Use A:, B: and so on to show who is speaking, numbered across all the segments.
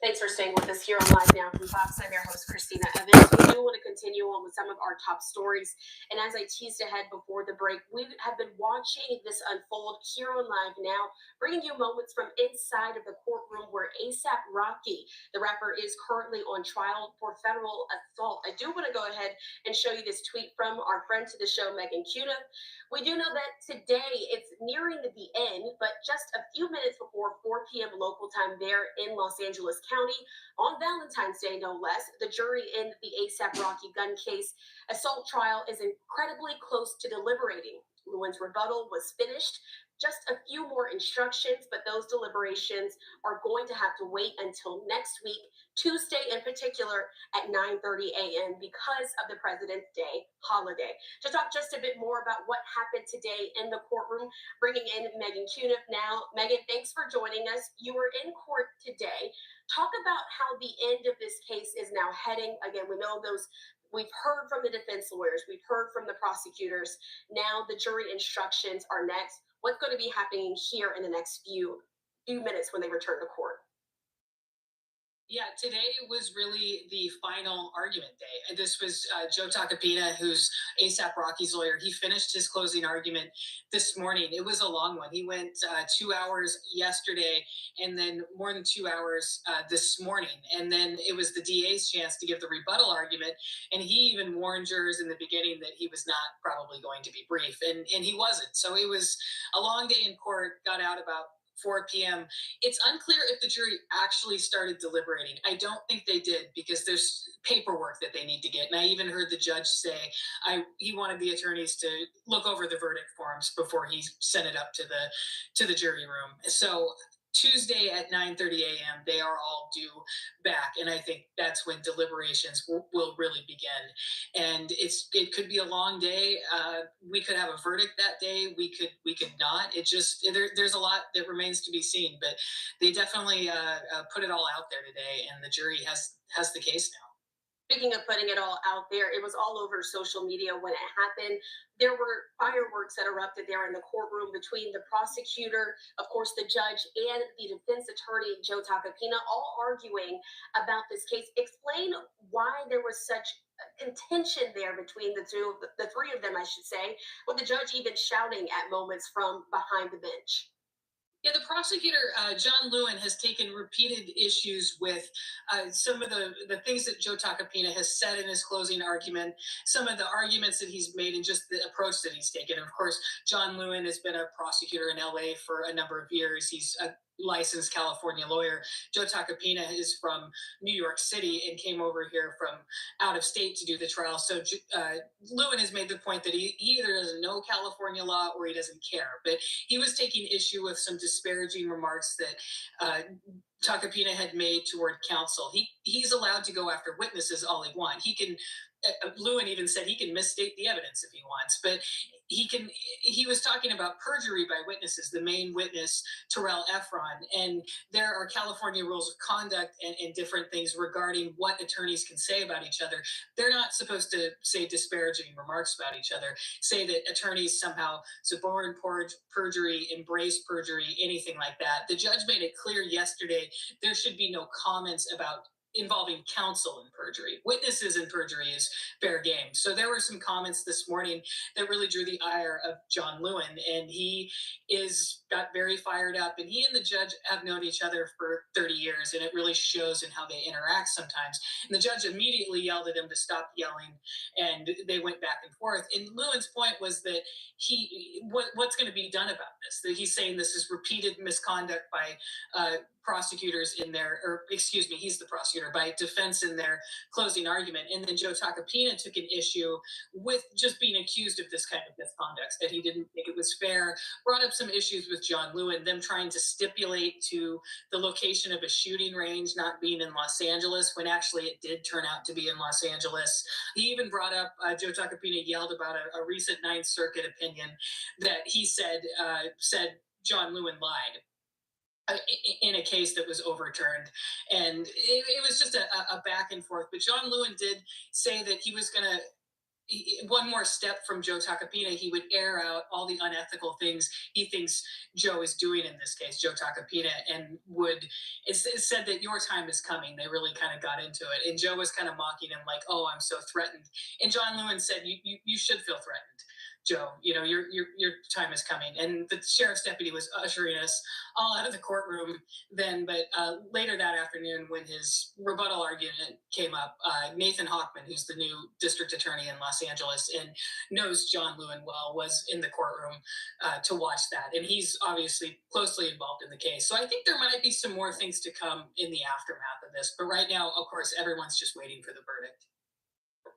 A: Thanks for staying with us here on Live Now from Fox. I'm your host, Christina Evans. We do want to continue on with some of our top stories. And as I teased ahead before the break, we have been watching this unfold here on Live Now, bringing you moments from inside of the courtroom where A$AP Rocky, the rapper, is currently on trial for federal assault. I do want to go ahead and show you this tweet from our friend to the show, Megan Cuniff. We do know that today it's nearing the end, but just a few minutes before 4 p.m. local time there in Los Angeles County, on Valentine's Day no less, the jury in the A$AP Rocky gun case assault trial is incredibly close to deliberating. Lewin's rebuttal was finished. Just a few more instructions, but those deliberations are going to have to wait until next week, Tuesday in particular, at 9:30 a.m. because of the President's Day holiday. To talk just a bit more about what happened today in the courtroom, bringing in Megan Cuniff now. Megan, thanks for joining us. You were in court today. Talk about how the end of this case is now heading. Again, we know we've heard from the defense lawyers, we've heard from the prosecutors. Now the jury instructions are next. What's going to be happening here in the next few minutes when they return to court?
B: Yeah, today was really the final argument day. This was Joe Tacopina, who's A$AP Rocky's lawyer. He finished his closing argument this morning. It was a long one. He went 2 hours yesterday and then more than 2 hours this morning. And then it was the DA's chance to give the rebuttal argument. And he even warned jurors in the beginning that he was not probably going to be brief. And he wasn't. So it was a long day in court, got out about 4 p.m. It's unclear if the jury actually started deliberating. I don't think they did because there's paperwork that they need to get. And I even heard the judge say he wanted the attorneys to look over the verdict forms before he sent it up to the jury room. So Tuesday at 9:30 a.m., they are all due back. And I think that's when deliberations will really begin. And it could be a long day. We could have a verdict that day. We could not. There's a lot that remains to be seen. But they definitely put it all out there today, and the jury has the case now.
A: Speaking of putting it all out there, it was all over social media when it happened. There were fireworks that erupted there in the courtroom between the prosecutor, of course, the judge, and the defense attorney, Joe Tacopina, all arguing about this case. Explain why there was such contention there between the three of them, I should say, with the judge even shouting at moments from behind the bench.
B: Yeah, the prosecutor, John Lewin, has taken repeated issues with some of the things that Joe Tacopina has said in his closing argument, some of the arguments that he's made, and just the approach that he's taken. Of course, John Lewin has been a prosecutor in LA for a number of years. He's a licensed California lawyer. Joe Tacopina is from New York City and came over here from out of state to do the trial. So Lewin has made the point that he either doesn't know California law or he doesn't care. But he was taking issue with some disparaging remarks that Tacopina had made toward counsel. He's allowed to go after witnesses all he wants. He can. Lewin even said he can misstate the evidence if he wants, but he was talking about perjury by witnesses, the main witness, Terrell Efron, and there are California rules of conduct and different things regarding what attorneys can say about each other. They're not supposed to say disparaging remarks about each other, say that attorneys somehow suborn perjury, embrace perjury, anything like that. The judge made it clear yesterday there should be no comments about involving counsel in perjury. Witnesses in perjury is fair game. So there were some comments this morning that really drew the ire of John Lewin, and he got very fired up. And he and the judge have known each other for 30 years, and it really shows in how they interact sometimes. And the judge immediately yelled at him to stop yelling, and they went back and forth. And Lewin's point was that what's going to be done about this? That he's saying this is repeated misconduct by prosecutors in their, or excuse me, he's the prosecutor, by defense in their closing argument. And then Joe Tacopina took an issue with just being accused of this kind of misconduct, that he didn't think it was fair, brought up some issues with John Lewin, them trying to stipulate to the location of a shooting range not being in Los Angeles, when actually it did turn out to be in Los Angeles. He even brought up, Joe Tacopina yelled about a recent Ninth Circuit opinion that he said John Lewin lied in a case that was overturned. And it was just a back and forth. But John Lewin did say that he was going to one more step from Joe Tacopina, he would air out all the unethical things he thinks Joe is doing in this case, Joe Tacopina, and it said that your time is coming. They really kind of got into it. And Joe was kind of mocking him like, oh, I'm so threatened. And John Lewin said, you should feel threatened, Joe. Your time is coming. And the sheriff's deputy was ushering us all out of the courtroom then. But later that afternoon, when his rebuttal argument came up, Nathan Hochman, who's the new district attorney in Los Angeles and knows John Lewin well, was in the courtroom to watch that. And he's obviously closely involved in the case. So I think there might be some more things to come in the aftermath of this. But right now, of course, everyone's just waiting for the verdict.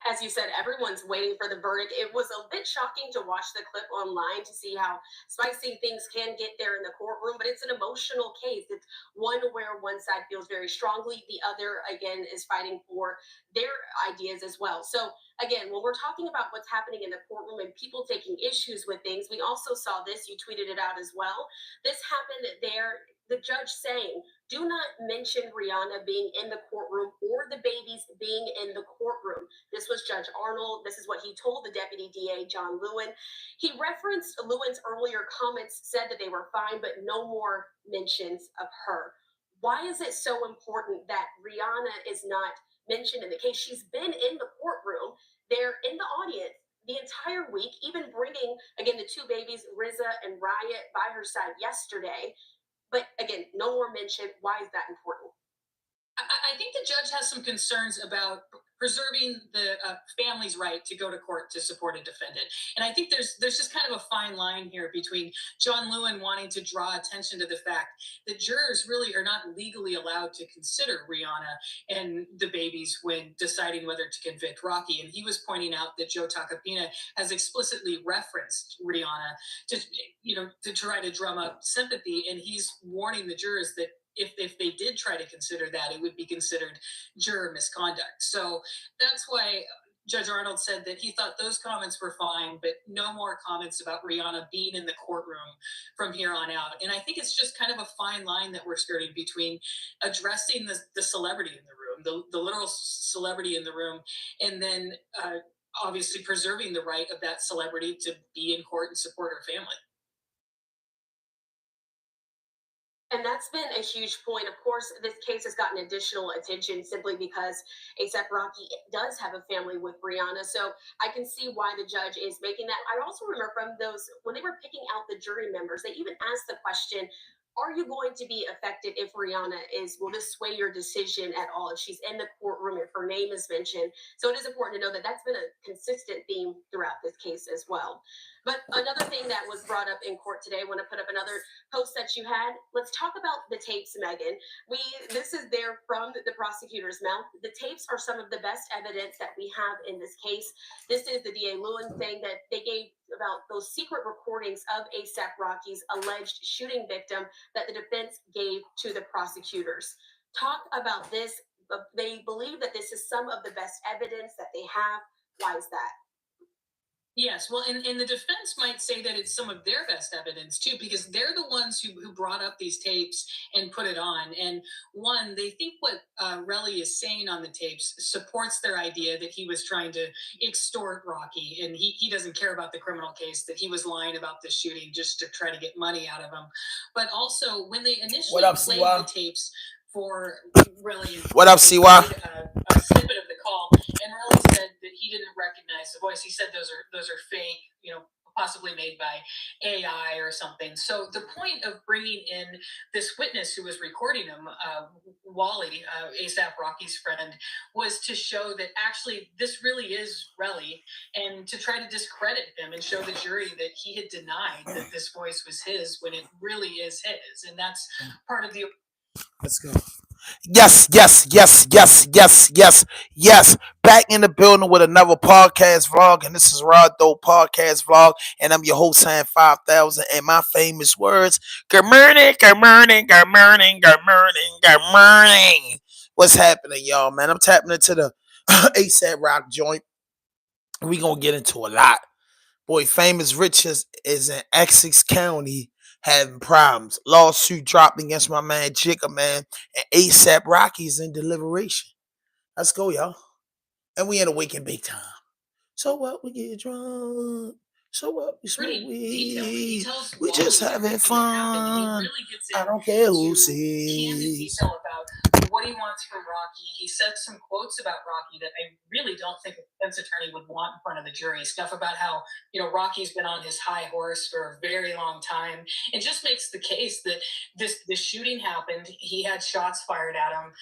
A: As you said, everyone's waiting for the verdict. It was a bit shocking to watch the clip online to see how spicy things can get there in the courtroom, but it's an emotional case. It's one where one side feels very strongly, the other, again, is fighting for their ideas as well. So, again, when we're talking about what's happening in the courtroom and people taking issues with things, we also saw this. You tweeted it out as well. This happened there. The judge saying, do not mention Rihanna being in the courtroom or the babies being in the courtroom. This was Judge Arnold. This is what he told the Deputy DA, John Lewin. He referenced Lewin's earlier comments, said that they were fine, but no more mentions of her. Why is it so important that Rihanna is not mentioned in the case? She's been in the courtroom. They're in the audience the entire week, even bringing, again, the two babies, Riza and Riot, by her side yesterday. But again, no more mention. Why is that important?
B: I think the judge has some concerns about preserving the family's right to go to court to support a defendant. And I think there's just kind of a fine line here between John Lewin wanting to draw attention to the fact that jurors really are not legally allowed to consider Rihanna and the babies when deciding whether to convict Rocky. And he was pointing out that Joe Tacopina has explicitly referenced Rihanna to try to drum up sympathy. And he's warning the jurors that if they did try to consider that, it would be considered juror misconduct. So that's why Judge Arnold said that he thought those comments were fine, but no more comments about Rihanna being in the courtroom from here on out. And I think it's just kind of a fine line that we're skirting between addressing the celebrity in the room, the literal celebrity in the room, and then obviously preserving the right of that celebrity to be in court and support her family.
A: And that's been a huge point. Of course, this case has gotten additional attention simply because A$AP Rocky does have a family with Rihanna. So I can see why the judge is making that. I also remember from those, when they were picking out the jury members, they even asked the question, are you going to be affected if Rihanna will this sway your decision at all? If she's in the courtroom, if her name is mentioned. So it is important to know that that's been a consistent theme throughout this case as well. But another thing that was brought up in court today, I want to put up another post that you had. Let's talk about the tapes, Megan. This is there from the prosecutor's mouth. The tapes are some of the best evidence that we have in this case. This is the DA Lewin saying that they gave about those secret recordings of A$AP Rocky's alleged shooting victim that the defense gave to the prosecutors. Talk about this. They believe that this is some of the best evidence that they have. Why is that?
B: Yes, well, and the defense might say that it's some of their best evidence too, because they're the ones who brought up these tapes and put it on. And one, they think what Relly is saying on the tapes supports their idea that he was trying to extort Rocky, and he doesn't care about the criminal case, that he was lying about the shooting just to try to get money out of him. But also, when they initially played the tapes for Relly,
C: what up, CY?
B: A snippet of the call, and Relly said that he didn't recognize the voice. He said those are fake, possibly made by AI or something. So the point of bringing in this witness who was recording him, Wally, A$AP Rocky's friend, was to show that actually this really is Relly, and to try to discredit him and show the jury that he had denied that this voice was his when it really is his. And that's part of the...
C: Let's go. Yes. Back in the building with another podcast vlog, and this is Rod Doe Podcast Vlog, and I'm your host, Sam 5000, and my famous words, good morning. What's happening, y'all, man? I'm tapping into the A$AP Rock joint. We gonna get into a lot. Boy, Famous Riches is in Essex County having problems. Lawsuit dropped against my man Jigga, man, and A$AP Rocky's in deliberation. Let's go, y'all. And we in a weekend big time. So what? We get drunk. So what? We smoke
B: Pretty detailed. He
C: weed.
B: tells
C: We
B: Wall
C: just
B: everything
C: having
B: that happened, and he
C: fun.
B: really gets
C: I don't care who
B: into candid
C: sees.
B: detail about what he wants from Rocky. He says some quotes about Rocky that I really don't think a defense attorney would want in front of the jury. Stuff about how, Rocky's been on his high horse for a very long time, and just makes the case that this shooting happened. He had shots fired at him.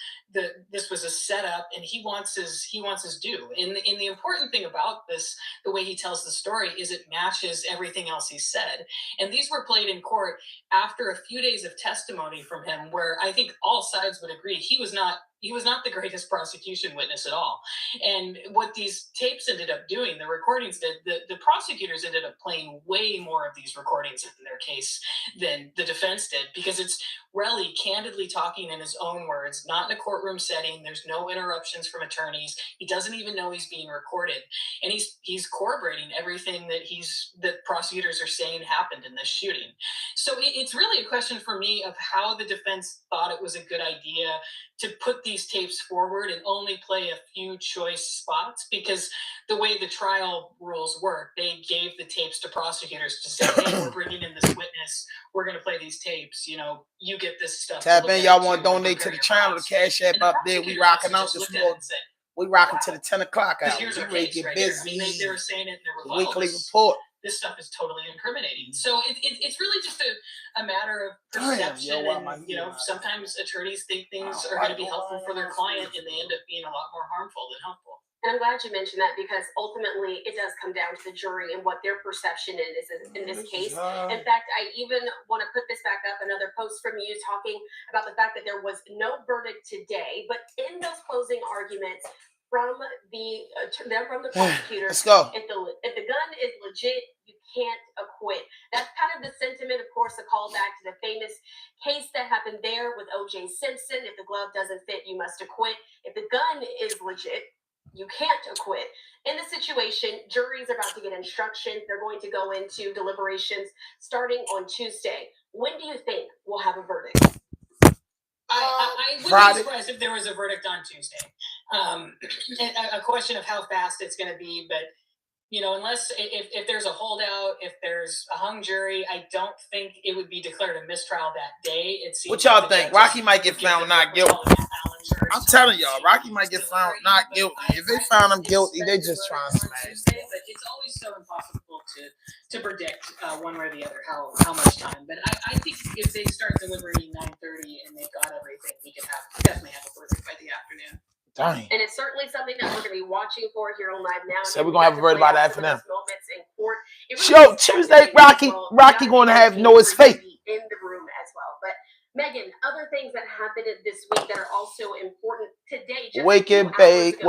B: This was a setup, and he wants his due. And the important thing about this, the way he tells the story, is it matches everything else he said. And these were played in court after a few days of testimony from him, where I think all sides would agree he was not the greatest prosecution witness at all. And what these tapes ended up doing, the recordings did, the prosecutors ended up playing way more of these recordings in their case than the defense did, because it's Relly candidly talking in his own words, not in a courtroom setting. There's no interruptions from attorneys. He doesn't even know he's being recorded, and he's corroborating everything that prosecutors are saying happened in this shooting. So it's really a question for me of how the defense thought it was a good idea to put these tapes forward and only play a few choice spots, because the way the trial rules work, they gave the tapes to prosecutors to say, hey, we're bringing in this witness, we're going to play these tapes, you get this stuff.
C: Tap in, y'all want to donate to the channel, the Cash App up there. We rocking out this morning. We rocking to the 10 o'clock hour.
B: Here's our
C: We
B: case
C: get
B: right
C: busy.
B: here. I mean, they were saying it in their rebuttal.
C: Weekly report.
B: This stuff is totally incriminating. So it's really just a matter of perception. Sometimes attorneys think things are going to be helpful for their client, and they end up being a lot more harmful than helpful.
A: And I'm glad you mentioned that, because ultimately it does come down to the jury and what their perception is in this case. In fact, I even want to put this back up, another post from you talking about the fact that there was no verdict today, but in those closing arguments from the prosecutor,
C: Let's go.
A: If the gun is legit, you can't acquit. That's kind of the sentiment, of course, a callback to the famous case that happened there with O.J. Simpson. If the glove doesn't fit, you must acquit. If the gun is legit, you can't acquit. In this situation, jury's about to get instructions. They're going to go into deliberations starting on Tuesday. When do you think we'll have a verdict?
B: I wouldn't be surprised if there was a verdict on Tuesday. A question of how fast it's going to be, but unless if there's a holdout, if there's a hung jury, I don't think it would be declared a mistrial that day. It seems.
C: What y'all think? Rocky might get found not guilty. I'm telling y'all, Rocky might get found not guilty. If they found him guilty, they just trying to smash.
B: But it's always so impossible to predict one way or the other how much time. But I think if they start deliberating 9:30 and they've got everything, we could definitely have a verdict by the afternoon.
C: Dang.
A: And it's certainly something that we're going to be watching for here on Live Now.
C: So we're going to have a verdict by that for them.
A: Really
C: Show Tuesday, Rocky going to have know his fate.
A: In the room as well. But Megan, other things that happened this week that are also important today.
C: Wake it, bake.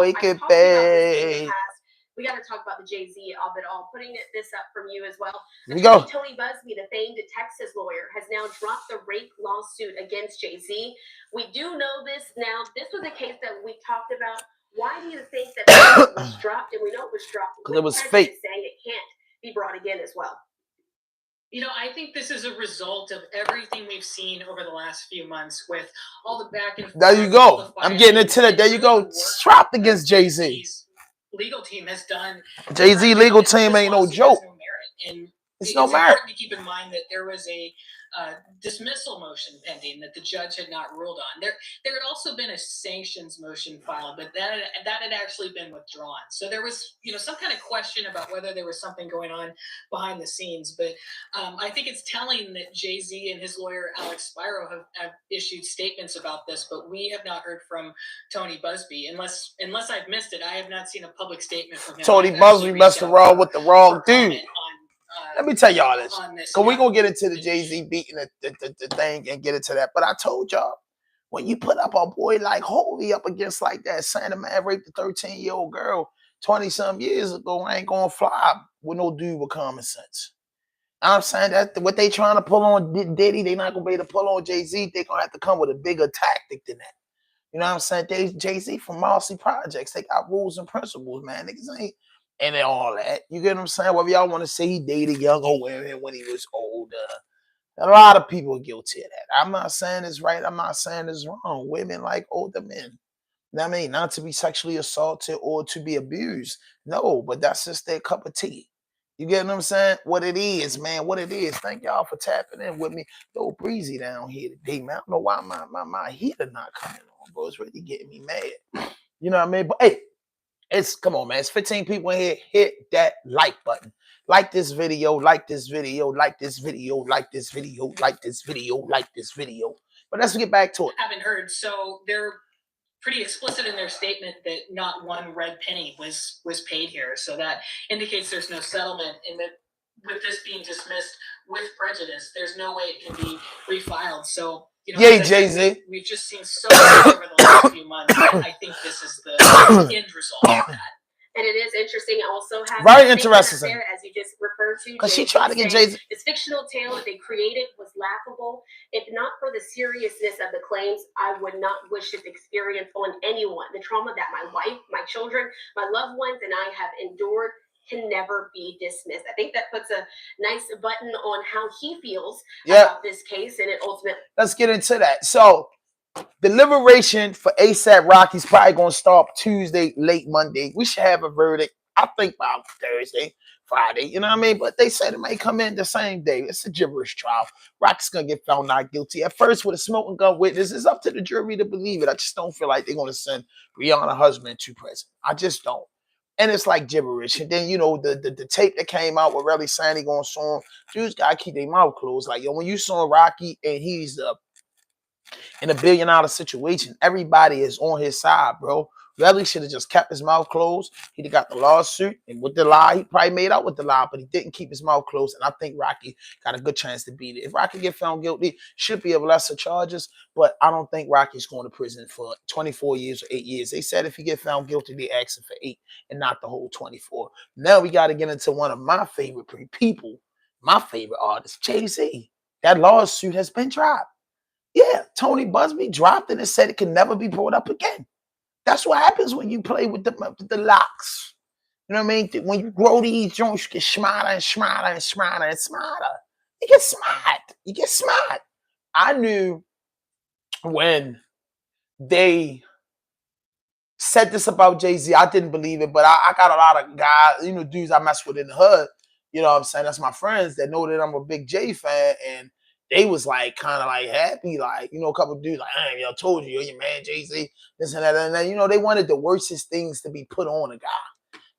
A: We got to talk about the JAYZ of it all. Putting this up from you as well.
C: Here we go.
A: Tony Busby, the famed Texas lawyer, has now dropped the rape lawsuit against JAYZ. We do know this now. This was a case that we talked about. Why do you think that it was dropped? And we know it was dropped
C: because it was fake.
A: Saying it can't be brought again as well.
B: I think this is a result of everything we've seen over the last few months with all the back and forth.
C: There you go. I'm getting into that. There you go. It's dropped against JAYZ.
B: Legal team has done.
C: JAYZ legal team ain't no joke.
B: It's
C: no merit.
B: Important to keep in mind that there was a dismissal motion pending that the judge had not ruled on. There had also been a sanctions motion filed, but that had actually been withdrawn. So there was some kind of question about whether there was something going on behind the scenes. But I think it's telling that JAYZ and his lawyer Alex Spiro have issued statements about this, but we have not heard from Tony Busby. Unless I've missed it, I have not seen a public statement from him.
C: Tony Busby must have rolled with the wrong dude. Let me tell y'all this. So we're going to get into the JAYZ beating the thing and get into that. But I told y'all, when you put up a boy like Holy up against like that, saying the man raped a 13-year-old girl 20-some years ago, I ain't going to fly with no dude with common sense. I'm saying that what they trying to pull on Diddy, they not going to be able to pull on JAYZ. They going to have to come with a bigger tactic than that. You know what I'm saying? JAYZ from Marcy Projects, they got rules and principles, man. Niggas ain't. And all that. You get what I'm saying? Whether y'all want to say he dated younger women when he was older. A lot of people are guilty of that. I'm not saying it's right. I'm not saying it's wrong. Women like older men. I mean, not to be sexually assaulted or to be abused. No, but that's just their cup of tea. You get what I'm saying? What it is, man. What it is. Thank y'all for tapping in with me. Yo, breezy down here today, man. I don't know why my heater not coming on, bro. It's really getting me mad. You know what I mean? But hey, come on, man. It's 15 people in here. Hit that like button. Like this video, like this video, like this video, like this video, like this video, like this video. But let's get back to it.
B: Haven't heard. So they're pretty explicit in their statement that not one red penny was paid here. So that indicates there's no settlement, and that with this being dismissed with prejudice, there's no way it can be refiled. So, you know,
C: Yay, JAYZ.
B: we've just seen so much over the last few months. I think this is the end result of that.
A: And it is interesting. Also,
C: very interesting,
A: there, as you just referred to,
C: because she tried to get JAYZ.
A: This fictional tale that they created was laughable. If not for the seriousness of the claims, I would not wish this experience on anyone. The trauma that my wife, my children, my loved ones, and I have endured can never be dismissed. I think that puts a nice button on how he feels about this case, and it ultimately.
C: Let's get into that. So, the liberation for ASAP Rocky's probably gonna start Tuesday, late Monday. We should have a verdict, I think, by Thursday, Friday. You know what I mean? But they said it may come in the same day. It's a gibberish trial. Rocky's gonna get found not guilty. At first, with a smoking gun witness, it's up to the jury to believe it. I just don't feel like they're gonna send Rihanna's husband to prison. I just don't. And it's like gibberish. And then, you know, the tape that came out with Relly saying he gonna sue him, dudes gotta keep their mouth closed. Like, yo, when you saw Rocky and he's in $1 billion situation, everybody is on his side, bro. Relly should have just kept his mouth closed. He'd have got the lawsuit, and with the lie, he probably made out with the lie, but he didn't keep his mouth closed. And I think Rocky got a good chance to beat it. If Rocky get found guilty, should be of lesser charges, but I don't think Rocky's going to prison for 24 years or 8 years. They said if he get found guilty, they ask him for 8 and not the whole 24. Now we got to get into one of my favorite people, my favorite artist, JAYZ. That lawsuit has been dropped. Yeah, Tony Busby dropped it and said it can never be brought up again. That's what happens when you play with the locks. You know what I mean? When you grow these joints, you get smarter and smarter and smarter and smarter. You get smart. You get smart. I knew when they said this about JAYZ, I didn't believe it, but I got a lot of guys, you know, dudes I mess with in the hood. You know what I'm saying? That's my friends that know that I'm a big Jay fan, and they was like kind of like happy, like, you know, a couple of dudes like, hey, yo, told you, your man JAYZ, this and that, and that. You know, they wanted the worstest things to be put on a guy.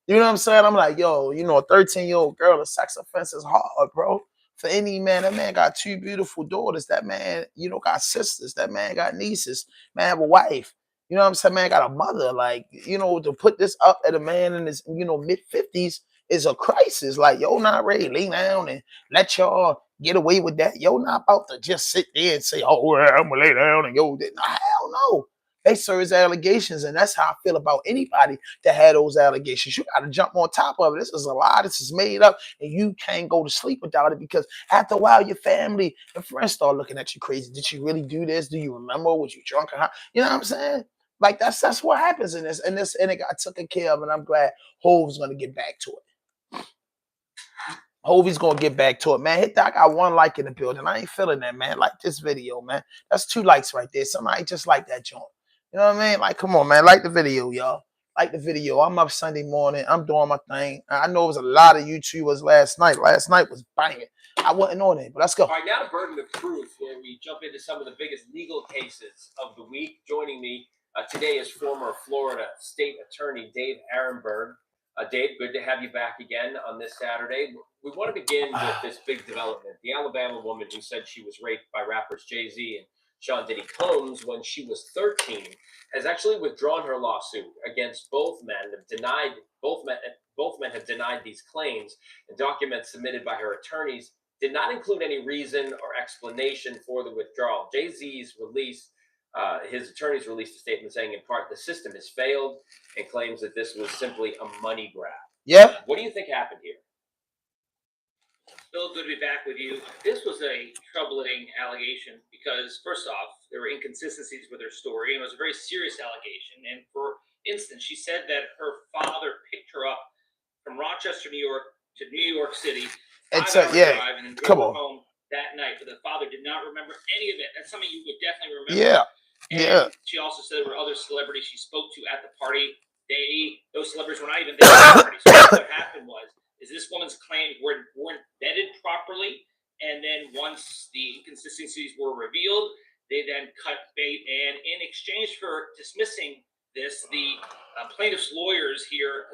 C: You know what I'm saying? I'm like, yo, you know, a 13-year-old girl, a sex offense is hard, bro. For any man, that man got 2 beautiful daughters. That man, you know, got sisters. That man got nieces. Man have a wife. You know what I'm saying? Man got a mother. Like, you know, to put this up at a man in his, you know, mid-50s is a crisis. Like, yo, not ready to lay down and let y'all get away with that. Yo, not about to just sit there and say, oh, well, I'm gonna lay down and yo, hell no. They serve allegations, and that's how I feel about anybody that had those allegations. You got to jump on top of it. This is a lie. This is made up, and you can't go to sleep without it, because after a while, your family and friends start looking at you crazy. Did you really do this? Do you remember? Was you drunk? Or how? You know what I'm saying? Like, that's what happens in this, and it got taken care of, and I'm glad Hove's gonna get back to it. Hovey's gonna get back to it, man. Hit that. I got 1 like in the building. I ain't feeling that, man. Like this video, man. That's 2 likes right there. Somebody just like that joint. You know what I mean? Like, come on, man. Like the video, y'all. Like the video. I'm up Sunday morning. I'm doing my thing. I know it was a lot of YouTubers last night. Last night was banging. I wasn't on it, but let's go.
D: All right, now the burden of proof, where we jump into some of the biggest legal cases of the week. Joining me today is former Florida State Attorney Dave Arenberg. Dave, good to have you back again on this Saturday. We want to begin with this big development. The Alabama woman who said she was raped by rappers JAYZ and Sean Diddy Combs when she was 13 has actually withdrawn her lawsuit against both men. Both men have denied these claims, and documents submitted by her attorneys did not include any reason or explanation for the withdrawal. JAYZ's release. His attorneys released a statement saying, in part, the system has failed, and claims that this was simply a money grab.
C: Yeah.
D: What do you think happened here?
E: Bill, good to be back with you. This was a troubling allegation because, first off, there were inconsistencies with her story, and it was a very serious allegation. And for instance, she said that her father picked her up from Rochester, New York, to New York City, 5 hours drive, and then drove her home that night. But the father did not remember any of it. That's something you would definitely remember.
C: Yeah.
E: And
C: Yeah.
E: she also said there were other celebrities she spoke to at the party. Those celebrities were not even there at the party. So what happened is this woman's claims weren't vetted properly, and then once the inconsistencies were revealed, they then cut bait, and in exchange for dismissing this, the plaintiff's lawyers here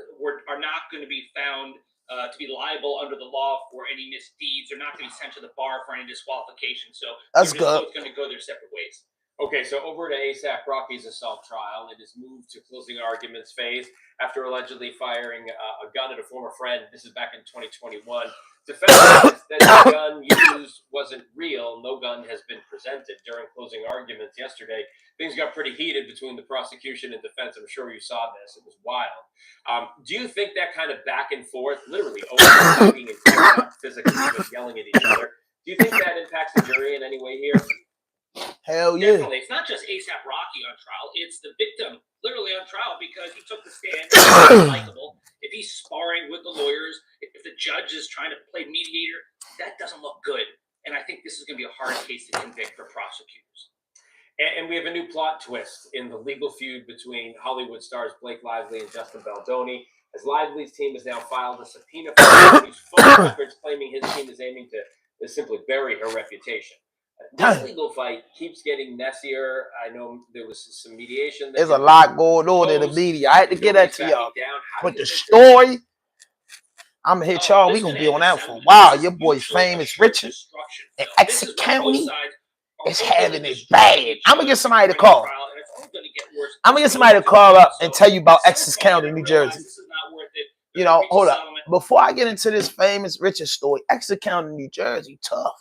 E: are not going to be found to be liable under the law for any misdeeds. They're not going to be sent to the bar for any disqualification. So
C: That's
E: they're just
C: good.
E: both going to go their separate ways.
D: Okay, so over to ASAP Rocky's assault trial. It has moved to closing arguments phase after allegedly firing a gun at a former friend. This is back in 2021. Defense says that the gun used wasn't real. No gun has been presented during closing arguments yesterday. Things got pretty heated between the prosecution and defense. I'm sure you saw this. It was wild. Do you think that kind of back and forth, literally overlapping and coming up physically, just yelling at each other, do you think that impacts the jury in any way here?
C: Hell yeah.
E: Definitely. It's not just ASAP Rocky on trial. It's the victim literally on trial because he took the stand. He's likable. If he's sparring with the lawyers, if the judge is trying to play mediator, that doesn't look good. And I think this is going to be a hard case to convict for prosecutors.
D: And we have a new plot twist in the legal feud between Hollywood stars Blake Lively and Justin Baldoni, as Lively's team has now filed a subpoena for Baldoni's phone records, claiming his team is aiming to simply bury her reputation. This legal fight keeps getting messier. I know there was some mediation.
C: There's a lot going on in the media. I had to get that to y'all. But the story, I'm going to hit y'all. We're going to be on that for a while. Your boy Famous Richard in Essex County is having it bad. I'm going to get somebody to call. I'm going to get somebody to call up and tell you about Essex County, New Jersey. You know, hold up. Before I get into this Famous Richard story, Essex County, New Jersey, tough.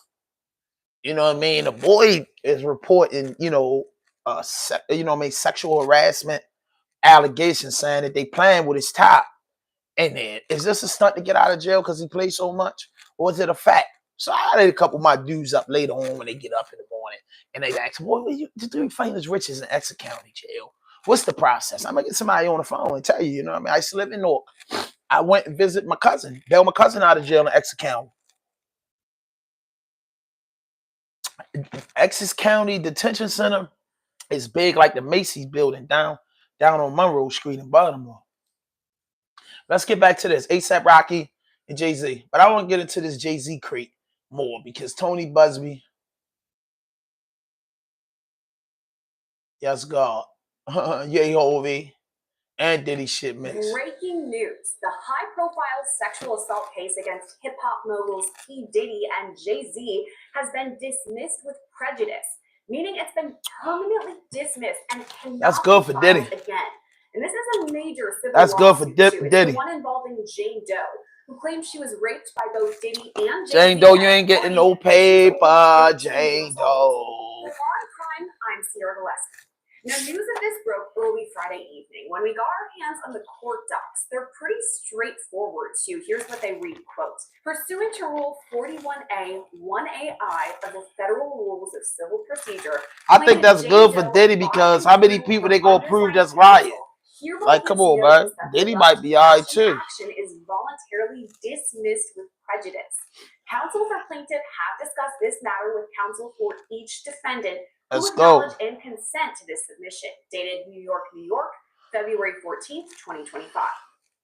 C: You know what I mean? The boy is reporting, sexual harassment allegations, saying that they playing with his top. And then, is this a stunt to get out of jail because he played so much? Or is it a fact? So I had a couple of my dudes up later on when they get up in the morning. And they ask, boy, the dude Famous Richards in Essex County jail. What's the process? I'm going to get somebody on the phone and tell you, you know what I mean? I used to live in Newark. I went and visit my cousin. Bailed my cousin out of jail in Essex County. Essex County Detention Center is big like the Macy's building down on Monroe Street in Baltimore. Let's get back to this. ASAP Rocky and JAYZ. But I want to get into this JAYZ crate more because Tony Busby. Yes, God. Yay, Hovey. And Diddy shit mix.
F: Breaking news. The high-profile sexual assault case against hip-hop moguls P. Diddy and JAYZ has been dismissed with prejudice, meaning it's been permanently dismissed and cannot
C: That's good for Diddy.
F: Again. And this is a major civil
C: That's good for
F: lawsuit,
C: Diddy.
F: It's the one involving Jane Doe, who claims she was raped by both Diddy and JAYZ.
C: Jane Doe, you ain't getting no paper, Jane Doe.
F: Before Crime, I'm Sierra Gillespie. Now, news of this broke early Friday evening. When we got our hands on the court docs, they're pretty straightforward, too. Here's what they read, quote, pursuant to Rule 41A, 1AI of the Federal Rules of Civil Procedure.
C: I think that's good for Diddy because how many people they gonna prove that's lying? Like, come on, man. Diddy might be all right, too.
F: Action is voluntarily dismissed with prejudice. Counsel for plaintiff have discussed this matter with counsel for each defendant.
C: Let's
F: go.
C: go.
F: And consent to this submission, dated New York, February 14th, 2025.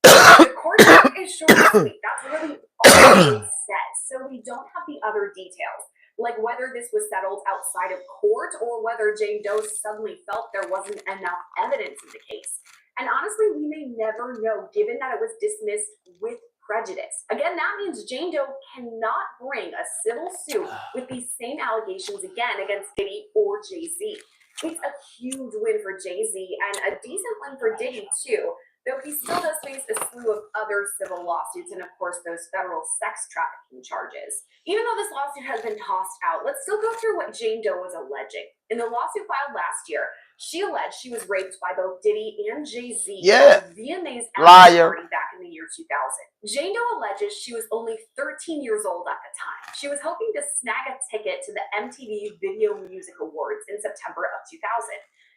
F: The court is short and sweet. That's really all it says. So we don't have the other details, like whether this was settled outside of court or whether Jane Doe suddenly felt there wasn't enough evidence in the case. And honestly, we may never know, given that it was dismissed with prejudice. Again, that means Jane Doe cannot bring a civil suit with these same allegations again against Diddy or JAYZ. It's a huge win for JAYZ and a decent win for Diddy too, though he still does face a slew of other civil lawsuits and of course those federal sex trafficking charges. Even though this lawsuit has been tossed out, let's still go through what Jane Doe was alleging. In the lawsuit filed last year, she alleged she was raped by both Diddy and JAYZ at VMA's
C: liar
F: party back in the year 2000. Jane Doe alleges she was only 13 years old at the time. She was hoping to snag a ticket to the MTV Video Music Awards in September of 2000.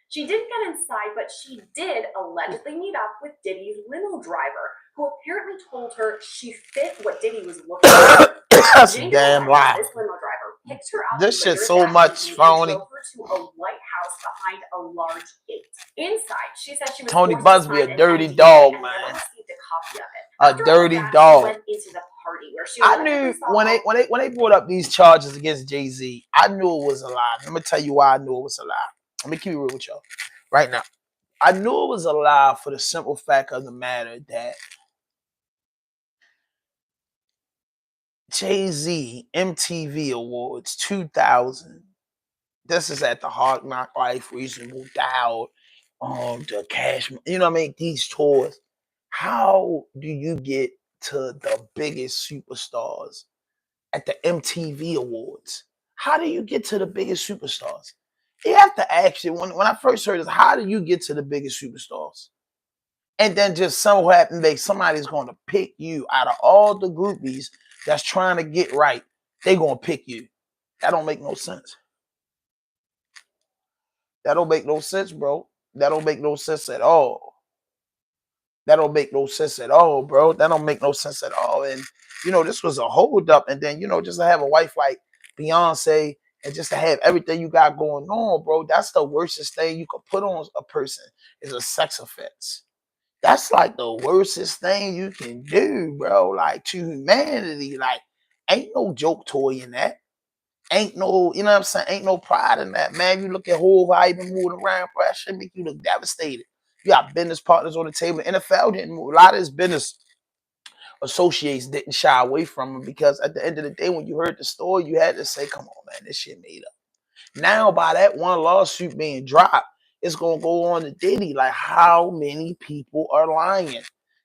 F: She didn't get inside, but she did allegedly meet up with Diddy's limo driver, who apparently told her she fit what Diddy was looking for.
C: That's a damn lie.
F: This limo driver kicked her out
C: This
F: the
C: shit
F: later
C: so
F: that
C: much
F: evening
C: phony.
F: and drove her to a white house behind a large gate. Inside, she said she was
C: Tony
F: forced to
C: Busby,
F: sign
C: a
F: an
C: dirty
F: NDA
C: dog,
F: and
C: man.
F: never received a copy of it.
C: A
F: After all of
C: dirty
F: that,
C: dog.
F: She went into the party where she
C: I
F: allegedly
C: knew
F: saw
C: when they brought up these charges against JAYZ, I knew it was a lie. Let me tell you why I knew it was a lie. Let me keep it real with y'all right now. I knew it was a lie for the simple fact of the matter that JAYZ MTV Awards 2000. This is at the Hard Knock Life, Reasonable Doubt, the Cash. You know what I mean? These tours. How do you get to the biggest superstars at the MTV Awards? How do you get to the biggest superstars? You have to ask you. When I first heard this, how do you get to the biggest superstars? And then just so happen that somebody's going to pick you out of all the groupies that's trying to get right. They're going to pick you. That don't make no sense. That don't make no sense, bro. That don't make no sense at all. That don't make no sense at all, bro. That don't make no sense at all. And, you know, this was a holdup. And then, you know, just to have a wife like Beyonce and just to have everything you got going on, bro, that's the worstest thing you could put on a person is a sex offense. That's like the worstest thing you can do, bro. Like to humanity. Like, ain't no joke toy in that. Ain't no, you know what I'm saying? Ain't no pride in that, man. You look at who I even moving around, bro. That shit make you look devastated. You got business partners on the table. The NFL didn't move. A lot of his business associates didn't shy away from him because at the end of the day, when you heard the story, you had to say, come on, man, this shit made up. Now, by that one lawsuit being dropped, it's going to go on to Diddy. Like, how many people are lying?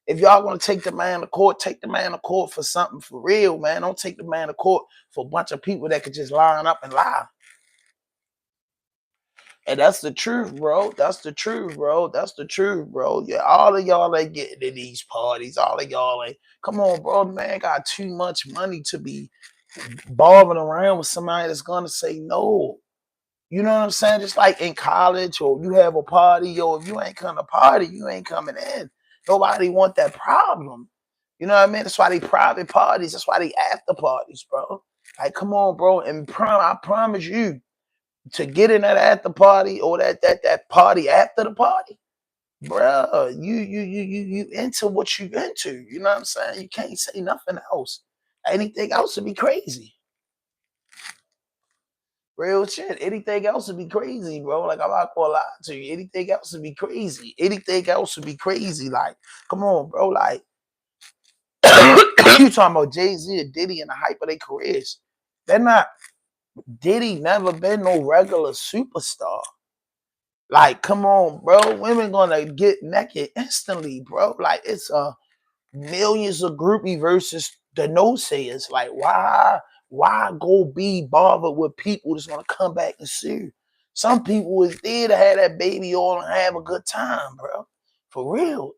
C: If y'all going to take the man to court, take the man to court for something for real, man. Don't take the man to court for a bunch of people that could just line up and lie. And that's the truth, bro. That's the truth, bro. That's the truth, bro. Yeah, all of y'all ain't getting to these parties. All of y'all ain't. Come on, bro. Man got too much money to be bothering around with somebody that's going to say no. You know what I'm saying? Just like in college or you have a party or if you ain't come to party, you ain't coming in. Nobody want that problem. You know what I mean? That's why they private parties. That's why they after parties, bro. Like, come on, bro. And I promise you to get in that after party or that party after the party, bro, you into what you into. You know what I'm saying? You can't say nothing else. Anything else would be crazy. Real shit. Anything else would be crazy, bro. Like, I'm not gonna lie to you. Anything else would be crazy. Anything else would be crazy. Like, come on, bro. Like, you talking about JAYZ and Diddy and the hype of their careers. They're not. Diddy never been no regular superstar. Like, come on, bro. Women gonna get naked instantly, bro. Like, it's millions of groupie versus the no-sayers. Like, why go be bothered with people that's gonna come back and sue? Some people is there to have that baby on and have a good time, bro. For real.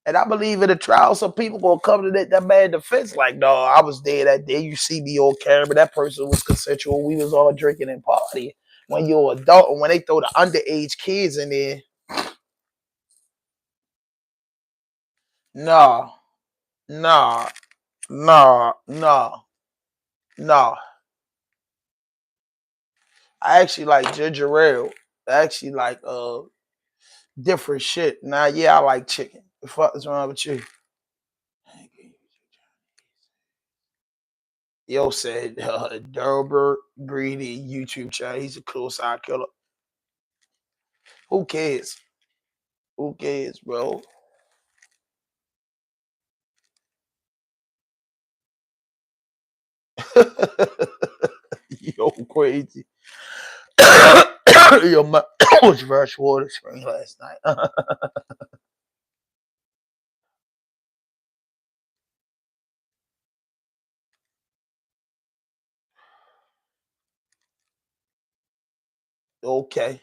C: And I believe in the trial, some people gonna come to that man defense like, no, I was there that day. You see me on camera. That person was consensual. We was all drinking and partying. When you're an adult and when they throw the underage kids in there, no, no, no, no, no. I actually like ginger ale. I actually like different shit. Nah, yeah, I like chicken. The fuck is wrong with you? Yo said Delbert Greedy YouTube channel. He's a close eye killer. Who cares? Who cares, bro? Yo, crazy. Yo, my was fresh water spring last night. Okay,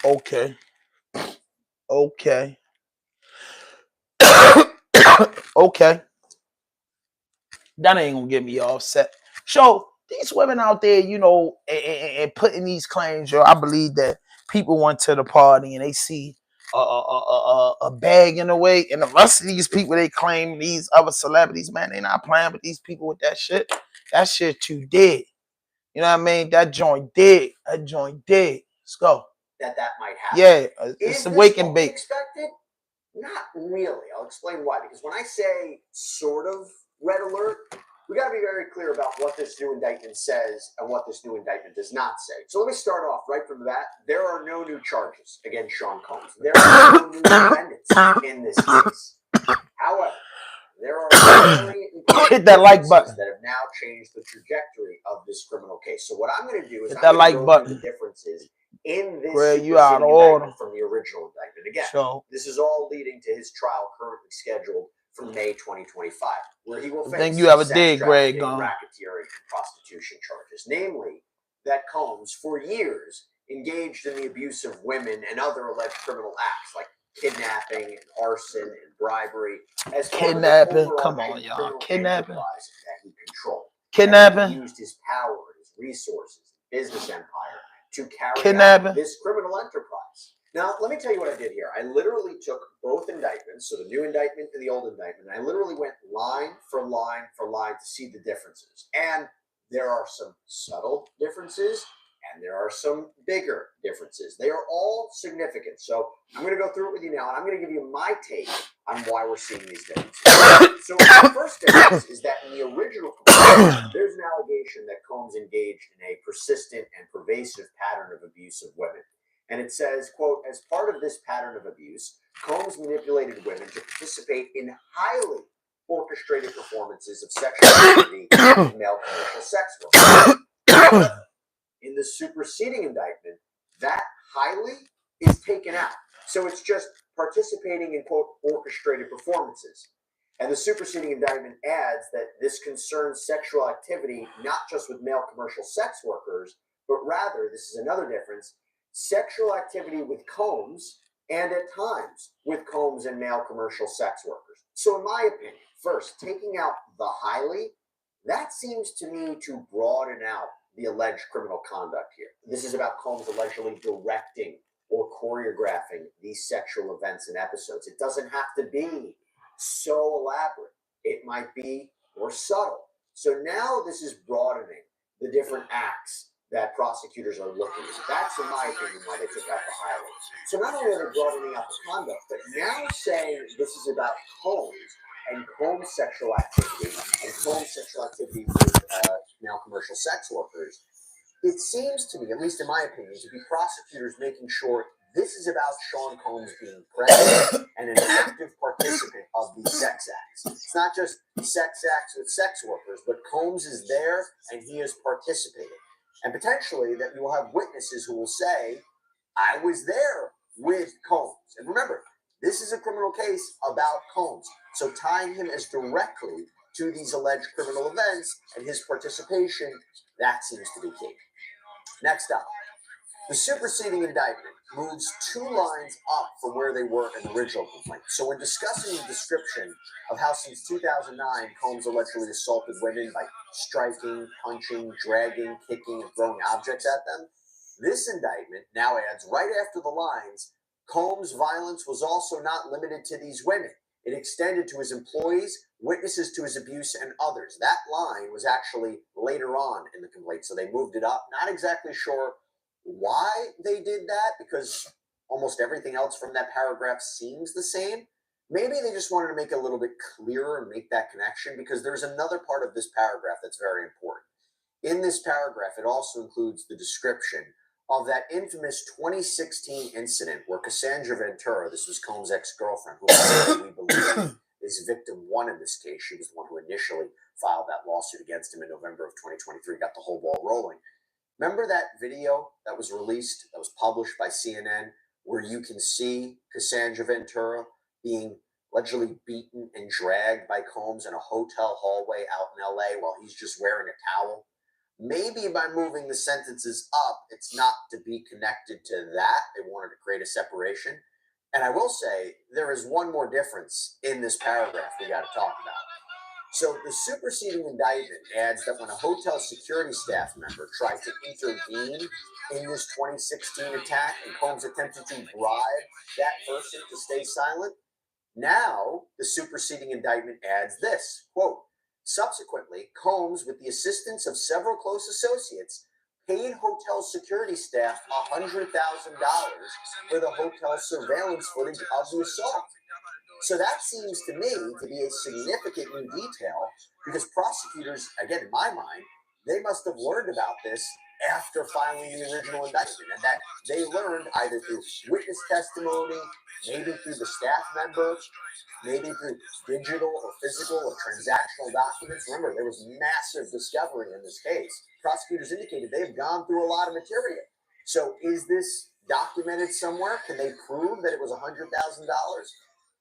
C: okay, okay, okay. That ain't gonna get me offset. So these women out there, you know, and putting these claims, yo, I believe that people went to the party and they see a bag in the way, and the rest of these people they claim these other celebrities, man, they not playing with these people with that shit. That shit too dead. You know what I mean? That joint dead. That joint dead. Let's go.
G: that might happen.
C: Yeah, it's
G: Is
C: a
G: this
C: wake and
G: what we
C: bake.
G: expected? Not really. I'll explain why. Because when I say sort of red alert, we got to be very clear about what this new indictment says and what this new indictment does not say. So let me start off right from the bat. There are no new charges against Sean Combs. There are no new defendants in this case. However, there are very important
C: Hit that like button.
G: that have now changed the trajectory of this criminal case. So what I'm going to do is
C: Hit
G: I'm
C: that
G: going
C: like
G: to go
C: button.
G: through the differences in this
C: Greg, you out of
G: superseding
C: order.
G: indictment from the original indictment. Again,
C: So
G: this is all leading to his trial currently scheduled for May 2025, where he will face
C: think you ever
G: sex
C: did, Greg,
G: trafficking, racketeering, and prostitution charges. Namely, that Combs, for years, engaged in the abuse of women and other alleged criminal acts like kidnapping, and arson, and bribery, as part of the
C: kidnapping. Come
G: overarching
C: on, y'all.
G: criminal
C: Kidnapping.
G: enterprise that he controlled.
C: Kidnapping.
G: And he used his power, his resources, business empire to carry
C: Kidnapping.
G: out this criminal enterprise. Now, let me tell you what I did here. I literally took both indictments, so the new indictment and the old indictment, and I literally went line for line for line to see the differences. And there are some subtle differences, and there are some bigger differences. They are all significant. So I'm going to go through it with you now, and I'm going to give you my take on why we're seeing these differences. So the first difference is that in the original complaint, there's an allegation that Combs engaged in a persistent and pervasive pattern of abuse of women. And it says, quote, as part of this pattern of abuse, Combs manipulated women to participate in highly orchestrated performances of sexual activity with male commercial sex workers. In the superseding indictment, that highly is taken out. So it's just participating in, quote, orchestrated performances. And the superseding indictment adds that this concerns sexual activity not just with male commercial sex workers, but rather, this is another difference, sexual activity with Combs and at times with Combs and male commercial sex workers. So in my opinion, first, taking out the highly, that seems to me to broaden out the alleged criminal conduct here. This is about Combs allegedly directing or choreographing these sexual events and episodes. It doesn't have to be so elaborate. It might be more subtle. So now this is broadening the different acts that prosecutors are looking at. That's, in my opinion, why they took out the highlights. So not only are they broadening out the conduct, but now saying this is about Combs and Combs' sexual activity and Combs' sexual activity with now commercial sex workers, it seems to me, at least in my opinion, to be prosecutors making sure this is about Sean Combs being present and an active participant of these sex acts. It's not just sex acts with sex workers, but Combs is there and he is participating. And potentially that you will have witnesses who will say, I was there with Combs. And remember, this is a criminal case about Combs. So tying him as directly to these alleged criminal events and his participation, that seems to be key. Next up, the superseding indictment moves 2 lines up from where they were in the original complaint. So when discussing the description of how since 2009 Combs allegedly assaulted women by striking, punching, dragging, kicking, and throwing objects at them, this indictment now adds right after the lines, Combs' violence was also not limited to these women. It extended to his employees, witnesses to his abuse, and others. That line was actually later on in the complaint, so they moved it up. Not exactly sure why they did that, because almost everything else from that paragraph seems the same. Maybe they just wanted to make it a little bit clearer and make that connection, because there's another part of this paragraph that's very important. In this paragraph, it also includes the description of that infamous 2016 incident where Cassandra Ventura, this was Combs' ex-girlfriend, who we believe is victim 1 in this case. She was the one who initially filed that lawsuit against him in November of 2023, got the whole ball rolling. Remember that video that was released, that was published by CNN, where you can see Cassandra Ventura being allegedly beaten and dragged by Combs in a hotel hallway out in LA while he's just wearing a towel? Maybe by moving the sentences up, it's not to be connected to that. They wanted to create a separation. And I will say, there is one more difference in this paragraph we got to talk about. So the superseding indictment adds that when a hotel security staff member tried to intervene in this 2016 attack and Combs attempted to bribe that person to stay silent, now the superseding indictment adds this, quote, Subsequently, Combs, with the assistance of several close associates, paid hotel security staff $100,000 for the hotel surveillance footage of the assault. So that seems to me to be a significant new detail, because prosecutors, again, in my mind, they must have learned about this after filing the original indictment, and that they learned either through witness testimony, maybe through the staff member, maybe through digital or physical or transactional documents. Remember, there was massive discovery in this case. Prosecutors indicated they've gone through a lot of material. So is this documented somewhere? Can they prove that it was $100,000?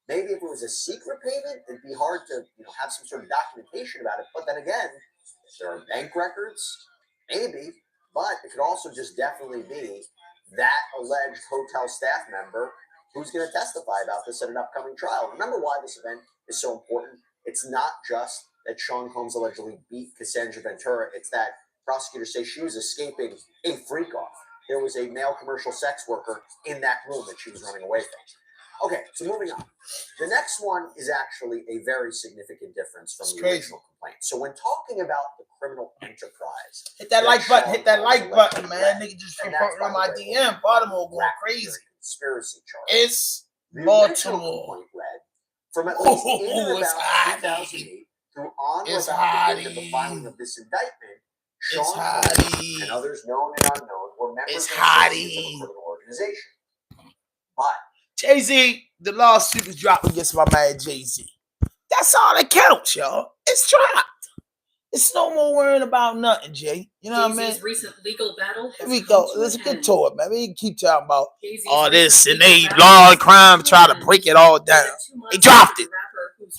G: Maybe if it was a secret payment, it'd be hard to have some sort of documentation about it. But then again, if there are bank records, maybe. But it could also just definitely be that alleged hotel staff member who's going to testify about this at an upcoming trial. Remember why this event is so important. It's not just that Sean Combs allegedly beat Cassandra Ventura. It's that prosecutors say she was escaping a freak-off. There was a male commercial sex worker in that room that she was running away from. Okay, so moving on. The next one is actually a very significant difference from the original complaint. So when talking about the criminal enterprise,
C: hit that like button, man. Nigga just reporting on my DM. Baltimore going crazy.
G: Conspiracy charge.
C: It's
G: the
C: Baltimore.
G: Complaint read from at least in and about 2008 through on or about the date of the filing of this indictment, Sean Combs and others known and unknown were members of a criminal organization. But
C: JAYZ, the lawsuit was dropped against my man JAYZ. That's all that counts, y'all. It's dropped. It's no more worrying about nothing, Jay. You know what I mean?
H: Recent legal battle.
C: Here we go. Let's get to it, man. We can keep talking about
H: JAYZ's
C: all this and they
H: recent
C: law and crime try to break it all down. They dropped it.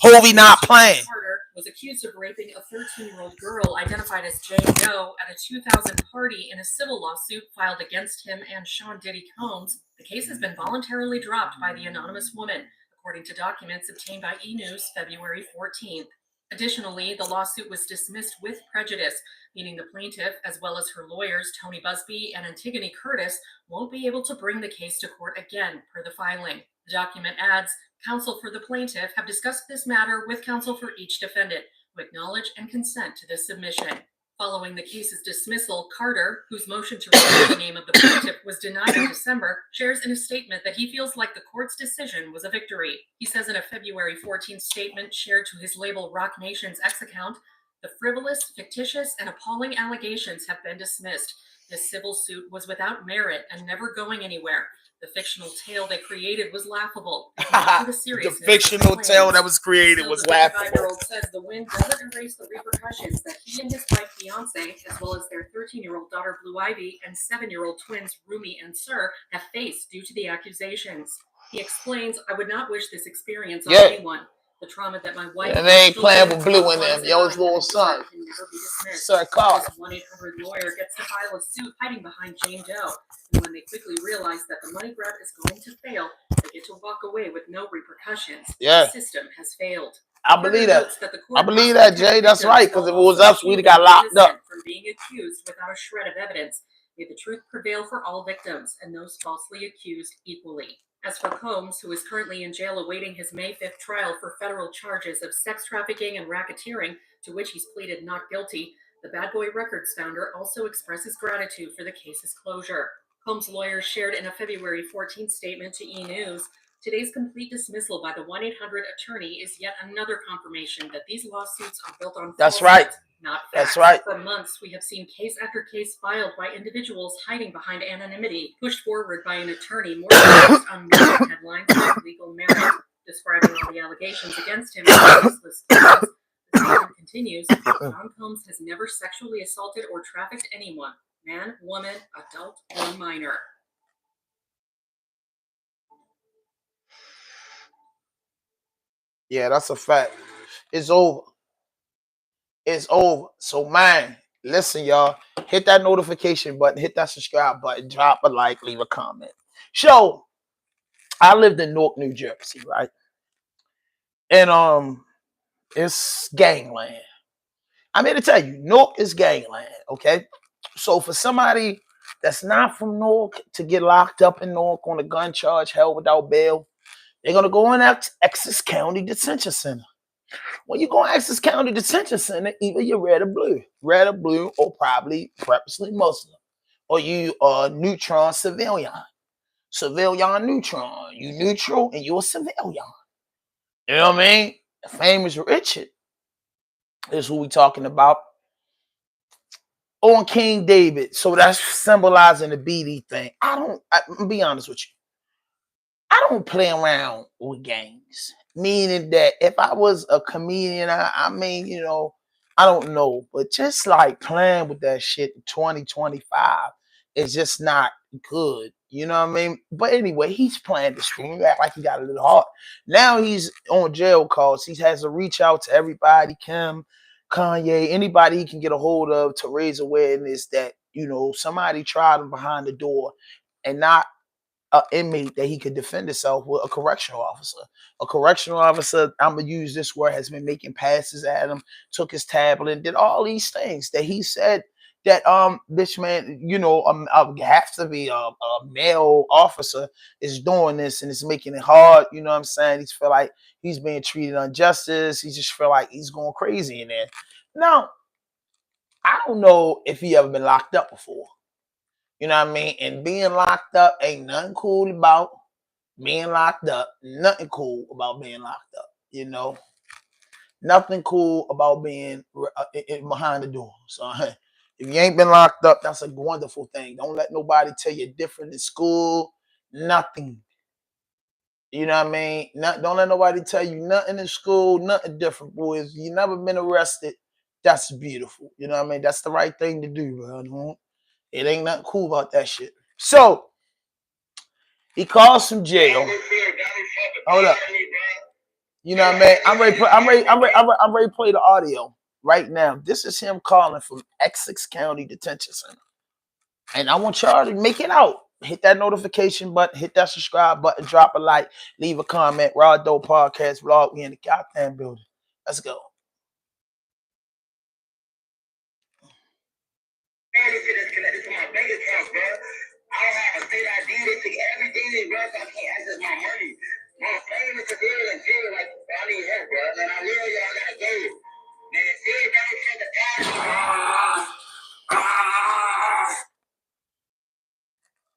C: Hovey not playing.
H: Carter was accused of raping a 13-year-old girl identified as Jane Doe at a 2000 party in a civil lawsuit filed against him and Sean Diddy Combs. The case has been voluntarily dropped by the anonymous woman, according to documents obtained by E! February 14th. Additionally, the lawsuit was dismissed with prejudice, meaning the plaintiff, as well as her lawyers, Tony Busby and Antigone Curtis, won't be able to bring the case to court again, per the filing. The document adds, counsel for the plaintiff have discussed this matter with counsel for each defendant, who acknowledge and consent to this submission. Following the case's dismissal, Carter, whose motion to remove the name of the plaintiff was denied in December, shares in a statement that he feels like the court's decision was a victory. He says in a February 14th statement shared to his label Rock Nation's X account, the frivolous, fictitious, and appalling allegations have been dismissed. This civil suit was without merit and never going anywhere. The fictional tale they created was laughable.
C: The fictional tale that was created was laughable.
H: The 55-year-old says the win doesn't erase the repercussions that he and his wife, fiance, as well as their 13-year-old daughter, Blue Ivy, and 7-year-old twins, Rumi and Sir, have faced due to the accusations. He explains, I would not wish this experience on anyone. The trauma that my wife...
C: And they ain't playing with Blue in them. Yo, his little son. Sir Carl.
H: This 1-800 lawyer gets to file a suit hiding behind Jane Doe. And when they quickly realize that the money grab is going to fail, they get to walk away with no repercussions.
C: Yeah.
H: The system has failed.
C: I believe that. I believe that, Jay. That's right. Because if it was us, we'd have got locked up.
H: From being accused without a shred of evidence, may the truth prevail for all victims and those falsely accused equally. As for Combs, who is currently in jail awaiting his May 5th trial for federal charges of sex trafficking and racketeering, to which he's pleaded not guilty, the Bad Boy Records founder also expresses gratitude for the case's closure. Combs' lawyers shared in a February 14th statement to E! News, today's complete dismissal by the 1-800 attorney is yet another confirmation that these lawsuits are built on
C: That's right.
H: Not facts.
C: That's right.
H: For months, we have seen case after case filed by individuals hiding behind anonymity, pushed forward by an attorney more focused on media headlines than legal merit, describing all the allegations against him as useless claims. The statement continues, John Combs has never sexually assaulted or trafficked anyone, man, woman, adult, or minor.
C: Yeah, that's a fact. It's over. It's over. So, man, listen, y'all. Hit that notification button. Hit that subscribe button. Drop a like. Leave a comment. So, I lived in Newark, New Jersey, right? And it's gangland. I'm here to tell you, Newark is gangland, okay? So, for somebody that's not from Newark to get locked up in Newark on a gun charge held without bail, they're going to go in Essex County Detention Center. When you go to Essex County Detention Center, either you're red or blue, or probably purposely Muslim, or you are neutron civilian, neutron. You neutral and you're a civilian. You know what I mean? Famous Richard is who we talking about. On King David. So that's symbolizing the BD thing. I'll be honest with you. I don't play around with gangs. Meaning that if I was a comedian, I mean, you know, I don't know. But just like playing with that shit in 2025 is just not good. You know what I mean? But anyway, he's playing this fool. Act like he got a little heart. Now he's on jail calls. He has to reach out to everybody, Kim, Kanye, anybody he can get a hold of to raise awareness that, you know, somebody tried him behind the door and not an inmate that he could defend himself with. A correctional officer. A correctional officer, I'm going to use this word, has been making passes at him, took his tablet, and did all these things that he said that this man, you know, have to be a male officer is doing this, and it's making it hard. You know what I'm saying? He feel like he's being treated injustice. He just feel like he's going crazy in there. Now, I don't know if he ever been locked up before. You know what I mean? And being locked up ain't nothing cool about being locked up. Nothing cool about being locked up. You know? Nothing cool about being behind the door. So if you ain't been locked up, that's a wonderful thing. Don't let nobody tell you different in school. Nothing. You know what I mean? Don't let nobody tell you nothing in school, nothing different, boys. You never been arrested. That's beautiful. You know what I mean? That's the right thing to do, bro. It ain't nothing cool about that shit. So he calls from jail. Hold up. You know what I mean? I'm ready to play the audio right now. This is him calling from Essex County Detention Center. And I want y'all to make it out. Hit that notification button, hit that subscribe button, drop a like, leave a comment. Raw Dope Podcast Vlog. We in the goddamn building. Let's go.
I: Connected to my bank account, bro. I don't have a state ID. They take everything, bro. So I can't access my money. My family is here in jail. Like, I need help, bro. Man, I know y'all gotta go. Man, sit down, shut the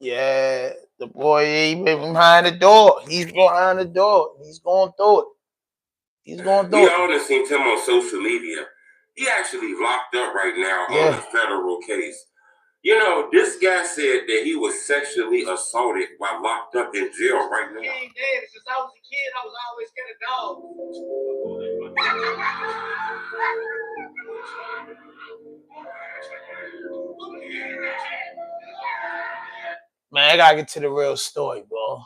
C: Yeah, the boy, he behind the door. He's behind the door. He's going through it. He's going through it.
J: We all done seen him on social media. He actually locked up right now on a federal case. You know, this guy said that he was sexually assaulted while locked up in jail right now.
I: King David, since I was a kid, I was always scared of dogs.
C: Man, I gotta get to the real story, bro.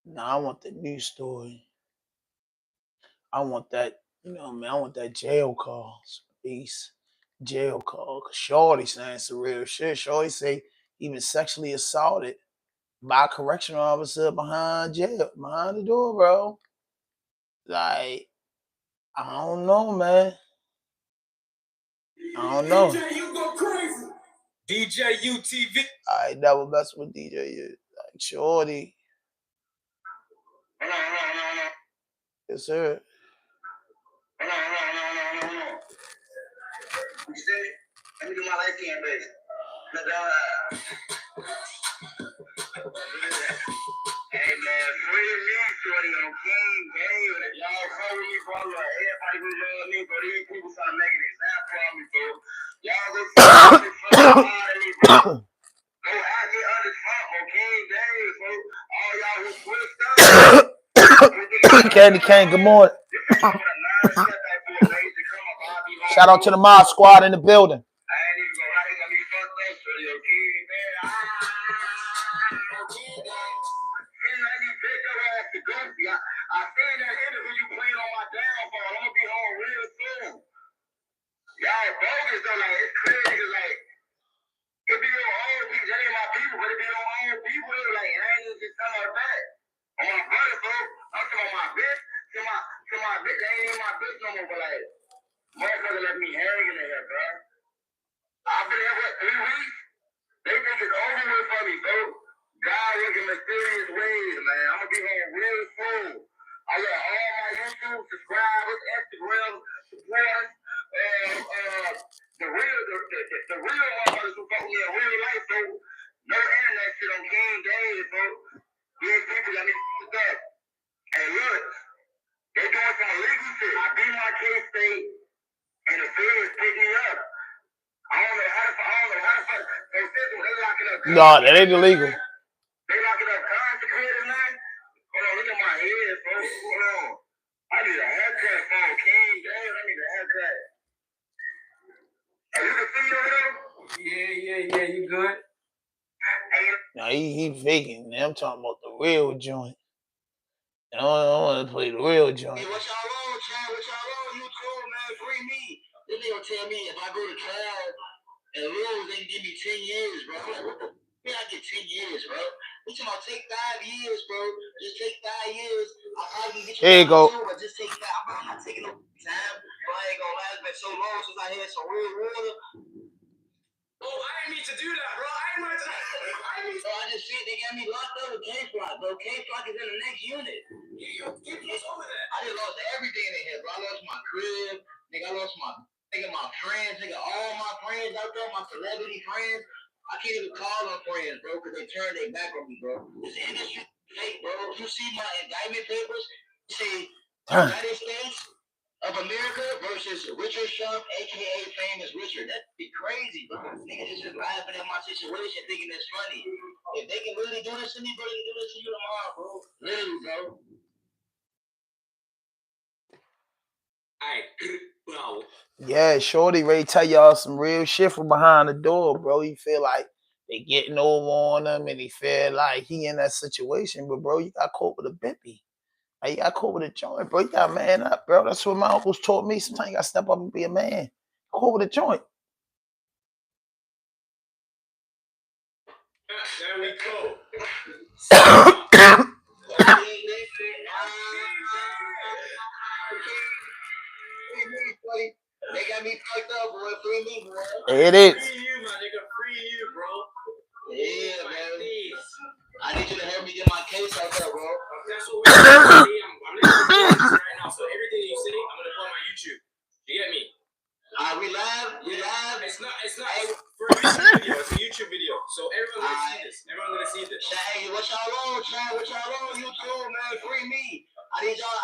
C: No, I want the new story. I want that, you know, man, I want that jail call. Peace. Jail call. Cause Shorty saying some real shit. Shorty say he been sexually assaulted by a correctional officer behind the door, bro. Like, I don't know, man. I don't know.
J: DJ, you go crazy. DJ UTV.
C: I never mess with DJ. Like, Shorty. Yes, sir.
I: You see? Let me do my light skin, baby. Hey, man, free me, shorty, on King David. Y'all cover me, bro. Everybody who love me, bro. These people start making an example of me, bro. Y'all go see me, bro. Go out here under Trump on King David, bro. All y'all who switched up.
C: Candy Cane, good morning. Shout out to the Mod Squad in the building.
I: I seen that interview you playing on my downfall. I'm gonna be home real soon. Y'all bogus though, like it's crazy, cause like it be your own people, that ain't my people, but it be your own people, like it ain't just something like that. On my brother, bro, I'm talking about my bitch, to my bitch, that ain't even my bitch no more, but like, motherfucker let me hang in there, bro. I've been here for 3 weeks. They think it's over with for me, bro. God God working mysterious ways, man. I'm gonna be home real soon. I got all my YouTube subscribers, Instagram supporters, the real motherfuckers who fuck me in real life, so no internet shit on King Days, bro. These people got me fucked up. And look, they doing some illegal shit. I beat my case state, and the feds pick me up. I don't know how to fuck. They locking up.
C: No, that ain't illegal.
I: They locking up consecrated, man. Hold on, look at my head, bro. Hold on. I need a haircut from King Days. I need a haircut. Are you can see your hair?
K: Yeah, you good?
C: Now he faking. I'm talking about the real joint. I don't want to play the real joint.
I: Hey, what y'all on, Chad? What y'all on? You told, man, free me. This nigga tell me if I go to trial and lose, they can give me 10 years, bro. I'm like, what the f***? I get 10 years, bro. We talking about take 5 years, bro. Just take 5 years. I probably can get you.
C: Here you go.
I: But just take 5. I'm not taking no time. But I ain't gonna lie. It's been so long since I had some real water.
K: Oh, I didn't mean to do that, bro.
I: So I just see they got me locked up with K-Flock, bro. K-Flock is in the next unit.
K: What's over that?
I: I just lost everything in here, bro. I lost my crib, nigga. I lost my friends, nigga. All my friends out there, my celebrity friends. I can't even call them friends, bro, because they turned their back on me, bro. This industry fake, bro. You see my indictment papers? Say United States of America versus Richard Sharp, aka Famous Richard. That'd be crazy, bro. Niggas just laughing at my situation, thinking it's funny. If they can really do this to me, bro, they can do this to you tomorrow, bro. Literally, bro.
K: Alright, well.
C: Yeah, Shorty ready to tell y'all some real shit from behind the door, bro. He feel like they getting over on him and he feel like he in that situation. But, bro, you got caught with a bippy. Like, you got caught with a joint, bro. You got to man up, bro. That's what my uncles taught me. Sometimes you got to step up and be a man. Caught with a joint.
K: There we go.
I: They got me fucked up, boy. Free me, boy.
C: It is.
K: Free you, my nigga. Free you, bro.
I: Yeah, man.
K: Please.
I: I need you to help me get my case out there, bro.
K: That's what we're gonna see. I'm listening to this right now. So everything you say, I'm gonna put on my YouTube. You get me?
I: We live.
K: It's not for a YouTube video. It's a YouTube video. So everyone's gonna see this. Everyone's gonna see this.
I: Hey, what y'all on, Chad? What y'all on? YouTube, man. Free me. I need y'all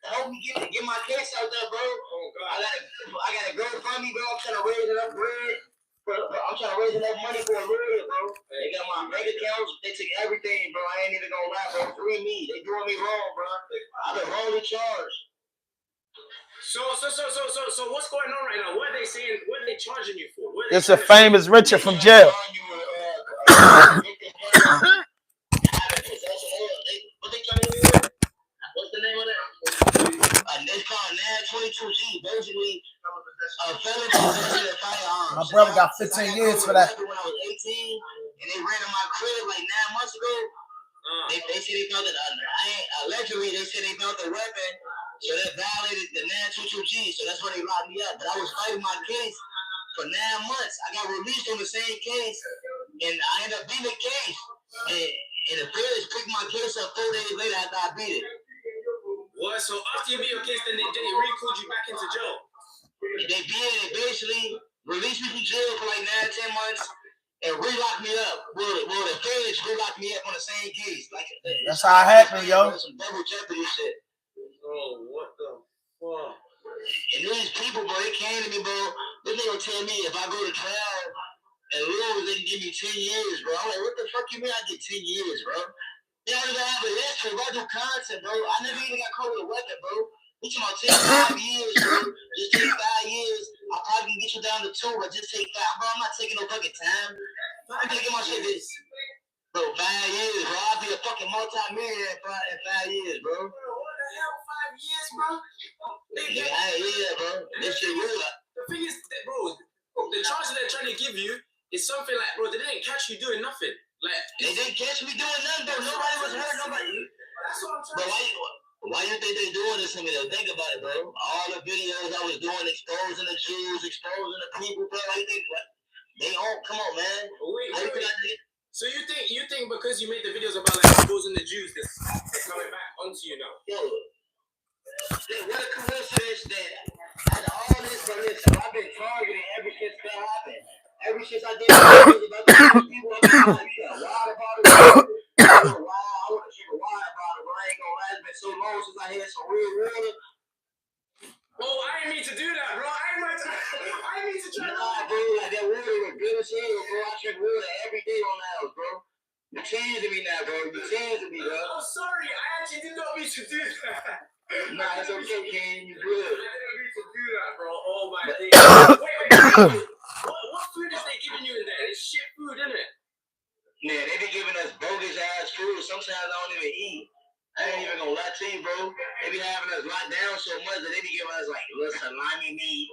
I: to help me get my case out there, bro.
K: Oh God.
I: I gotta go from me, bro. I'm trying to raise enough bread. I'm trying to raise enough money for a lawyer, bro. They got my bank accounts. They took everything, bro. I ain't even gonna lie, bro. Free me. They doing me wrong, bro. I've been wrongly charged.
K: So what's going on right now? What are they saying? What are they charging you for?
C: It's a Famous Richard from jail.
I: What they trying to do? What's the name of that? It's called NAD 22G. Basically, felon possession of firearms.
C: My brother got 15 years for that.
I: When I was 18, and they ran in my crib like 9 months ago. They said they found it. Allegedly, they said they found the weapon, so that violated the NAD 22G. So that's why they locked me up. But I was fighting my case for 9 months. I got released on the same case, and I ended up beating the case. And the feds picked my case up 4 days later after I beat it.
K: What? So after you beat your case, then they recalled you back into jail.
I: They basically released me from jail for like 9-10 months and re-locked me up. Well, the feds re-locked me up on the same case. Like
C: That's how it happened, yo.
I: Some double jeopardy shit.
K: Oh, what the fuck?
I: And these people, bro, they came to me, bro. This nigga tell me if I go to trial and lose, they can give me 10 years, bro. I'm like, what the fuck you mean I get 10 years, bro? They don't even have a history, bro. I do content, bro. I never even got caught with a weapon, bro. We talking about 5 years, bro. Just take 5 years. I probably can get you down to 2, but just take 5. Bro, I'm not taking no fucking time. I'm gonna get my shit this. Bro, 5 years, bro. I'll be a fucking multi-millionaire in 5 years, bro.
K: What the hell, 5 years, bro?
I: Yeah, bro. This shit real.
K: The thing is, bro, the charge that they're trying to give you is something like, bro, they didn't catch you doing nothing. Like,
I: They didn't catch me doing nothing, bro. Nobody was hurt, nobody.
K: that's what I'm
I: But
K: trying to say.
I: why you think they doing this to me though? Think about it, bro. All the videos I was doing, exposing the Jews, exposing the people, bro. Like they all come on, man.
K: Wait.
I: How you think I did?
K: So you think because you made the videos about like exposing the Jews, they're coming back onto you now?
I: Yo, what a coincidence that out of all this, but listen, I've been targeted ever since that happened. Ever since I did videos about the people, I've been like, you got wild about it. I want to keep it wild about it, but I ain't gonna lie. It's been so long since I had some real water.
K: Oh, I didn't mean to do that, bro. I didn't mean to try.
I: Nah, bro, like that water was good as hell, bro. I drink water every day on the house, bro. You're changing me now, bro. You're changing me, bro.
K: I'm sorry. I actually did not mean to do that.
I: Nah, it's okay, Ken. You good.
K: I didn't mean to do that, bro. Oh my days. Wait. What food is they giving you in there? It's shit food, isn't it?
I: Yeah, they be giving us bogus ass food. Sometimes I don't even eat. I ain't even gonna lie to you, bro. They be having us locked down so much that they be giving us like little salami meat.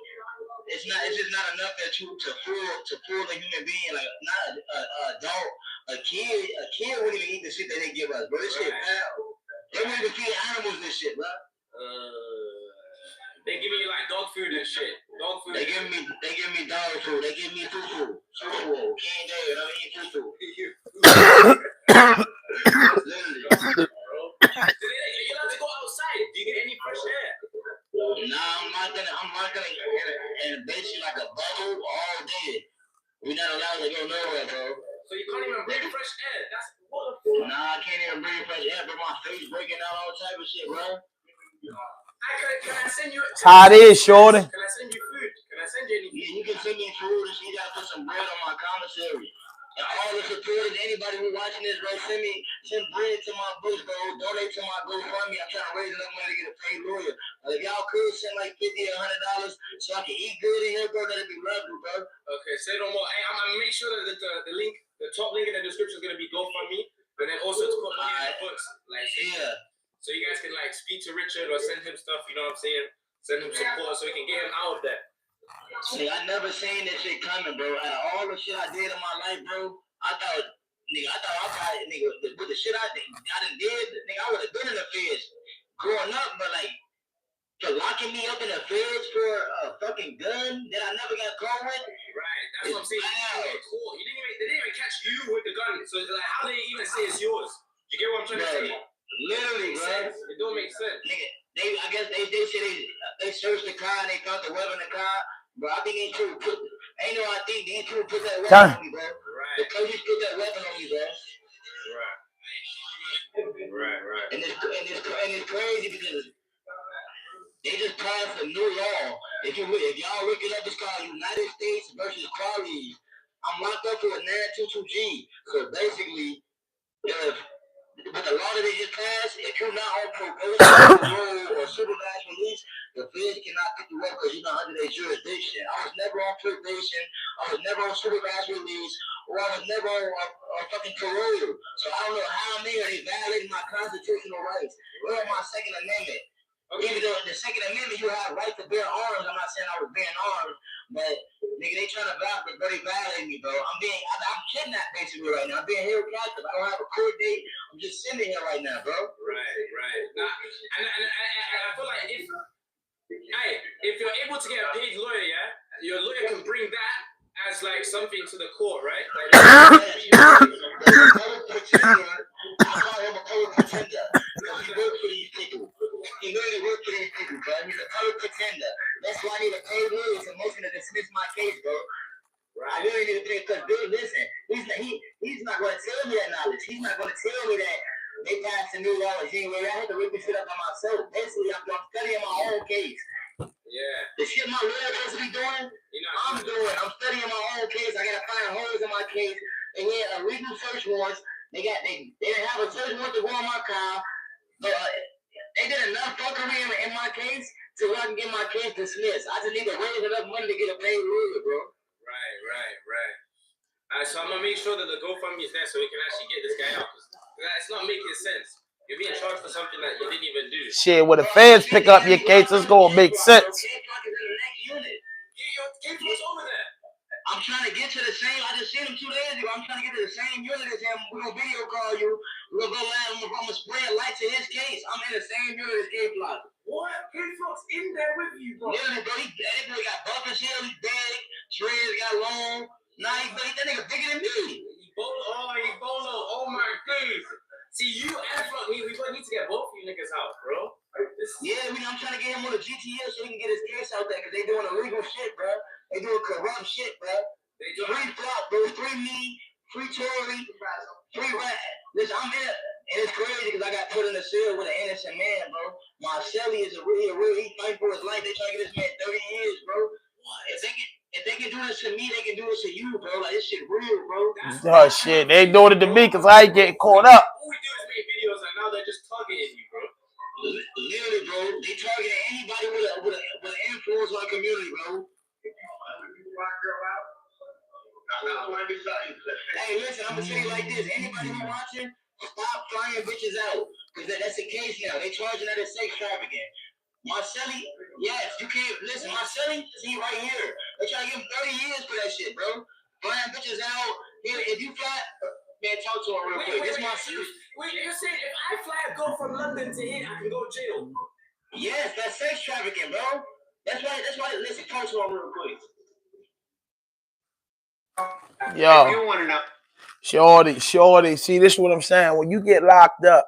I: It's just not enough that to fool a human being, like not a adult, a kid wouldn't even eat the shit that they give us, bro. This shit foul. They wouldn't even feed animals this shit, bro.
K: They giving you like dog food and shit. Dog food.
I: They give me dog food. They give me fufu. Fufu. Can't do it. I eat fufu. Literally.
K: Are you allowed to go outside? Do you get any fresh air?
I: Nah, I'm not gonna and basically like a bubble all day. We're not allowed to go nowhere, bro.
K: So you can't even breathe fresh air. That's what.
I: Nah, I can't even breathe fresh air, but my face breaking out all type of shit, bro.
K: Can I send you?
C: That's how it is, shorty.
K: Can I send you food? Can I send you anything?
I: Yeah, you can send me food and you gotta put some bread on my commissary. And all the supporters, anybody who watching this, bro, send bread to my books, bro. Donate to my GoFundMe. I'm trying to raise enough money to get a paid lawyer. If y'all could send like $50 or $100 so I can eat good in here, bro, that'd be lovely, bro.
K: Okay, say no more. Hey, I'm gonna make sure that the link, the top link in the description is gonna be GoFundMe, but then also to put money in the books. Like,
I: yeah.
K: So you guys can like speak to Richard or send him stuff. You know what I'm saying? Send him support so we can get him out of there.
I: See, I never seen this shit coming, bro. Out of all the shit I did in my life, bro, I thought with the shit I done did, nigga, I would have been in the feds growing up, but like, for locking me up in the feds for a fucking gun that I never got caught with.
K: Right, that's what I'm saying. Cool. They didn't even catch you with the gun. So like, how do they even say it's yours? You get what I'm trying to say?
I: Literally, bro.
K: It don't make sense.
I: Nigga, I guess they said they searched the car and they found the weapon in the car. Bro, I think they ain't no, I think they ain't put that weapon on me, bro.
K: Right.
I: The police put that weapon on me, bro.
K: Right.
I: And it's crazy because they just passed a new law. If y'all look it up, it's called United States versus Qualities. I'm locked up for a 922G. So basically, with the law that they just passed, if you're not on probation or supervised release, the feds cannot pick you up because you're not under their jurisdiction. I was never on probation. I was never on supervised release. Or I was never on fucking parole. So I don't know how many are they violating my constitutional rights or my Second Amendment. Okay. Even though the Second Amendment, you have right to bear arms. I'm not saying I was bearing arms, but nigga, they trying to violate me, bro. I'm kidnapped basically right now. I'm being held captive. I don't have a court date. I'm just sitting here right now, bro.
K: Right. Nah, and I feel like if you're able to get a paid lawyer, yeah, your lawyer can bring that as like something to the court, right? Like,
I: I call him a color pretender. He works for these people. He really works for these people, bro. He's a color pretender. That's why I need a paid lawyer to motion to dismiss my case, bro. I really need to pay because, dude, listen, he's not going to tell me that knowledge. He's not going to tell me that they passed a new law in January. I had to rip this shit up by myself. Basically, I'm studying my own case.
K: Yeah.
I: The shit my lawyer supposed to be doing, I'm doing. I'm studying my own case. I got to find holes in my case. And yeah, illegal search warrants. They didn't have a search warrant to go on my car. But they did enough fuckery in my case so I can get my case dismissed. I just need to raise enough money to get a paid lawyer, bro.
K: Right. Alright, so I'm gonna make sure that the GoFundMe is there so we can actually get this guy out. It's not making sense. You're being charged for something that you didn't even do.
C: Shit, when the feds pick up your case, it's gonna make sense.
K: Your case was over there.
I: I'm trying to get to the same. I just seen him 2 days ago. I'm trying to get to the same unit as him. We're gonna video call you. We're gonna go live. I'm gonna spray a light to his case. I'm in the same unit as Gabe Block.
K: What? K-Flock's in there with you, bro.
I: Literally, bro. That boy got buff as hell. He's big. Dreads got long. Nah, that nigga bigger than me.
K: Bolo, oh my days. See, you and fuck me, we need to get both of you niggas out, bro.
I: Yeah, I'm trying to get him on the GTS so he can get his case out there because they doing illegal shit, bro. They doing corrupt shit, bro. They do free flop, bro. Free me, free Tory, free rat. Listen, I'm here. And it's crazy because I got put in the cell with an innocent man, bro. Marcelli is he fighting for his life. They trying to get this man 30 years, bro. If they can do this to me, they can do this to you, bro. Like, this shit real, bro.
C: Oh shit, they doing it to me because I ain't getting caught up.
K: All we do is make videos and now they're just targeting you, bro.
I: Literally, bro. They targeting anybody with an influence on the community, bro. Hey, listen, I'm gonna tell you like this. Anybody who watching, stop flying bitches out. Because that's the case now. They charging that as sex trafficking. Marcelli, yes, you can't listen. Marcelli, see right here. They trying to give him 30 years for that shit, bro. Flying bitches out. Here, if you fly, man, talk to him real quick. This Marcelli.
K: Wait, you're saying if I fly go from London to here, I can go to jail?
I: Yes, that's sex trafficking, bro. That's why. Listen, talk to him real quick.
C: Yo,
I: If you want to know.
C: Shorty. See, this is what I'm saying. When you get locked up,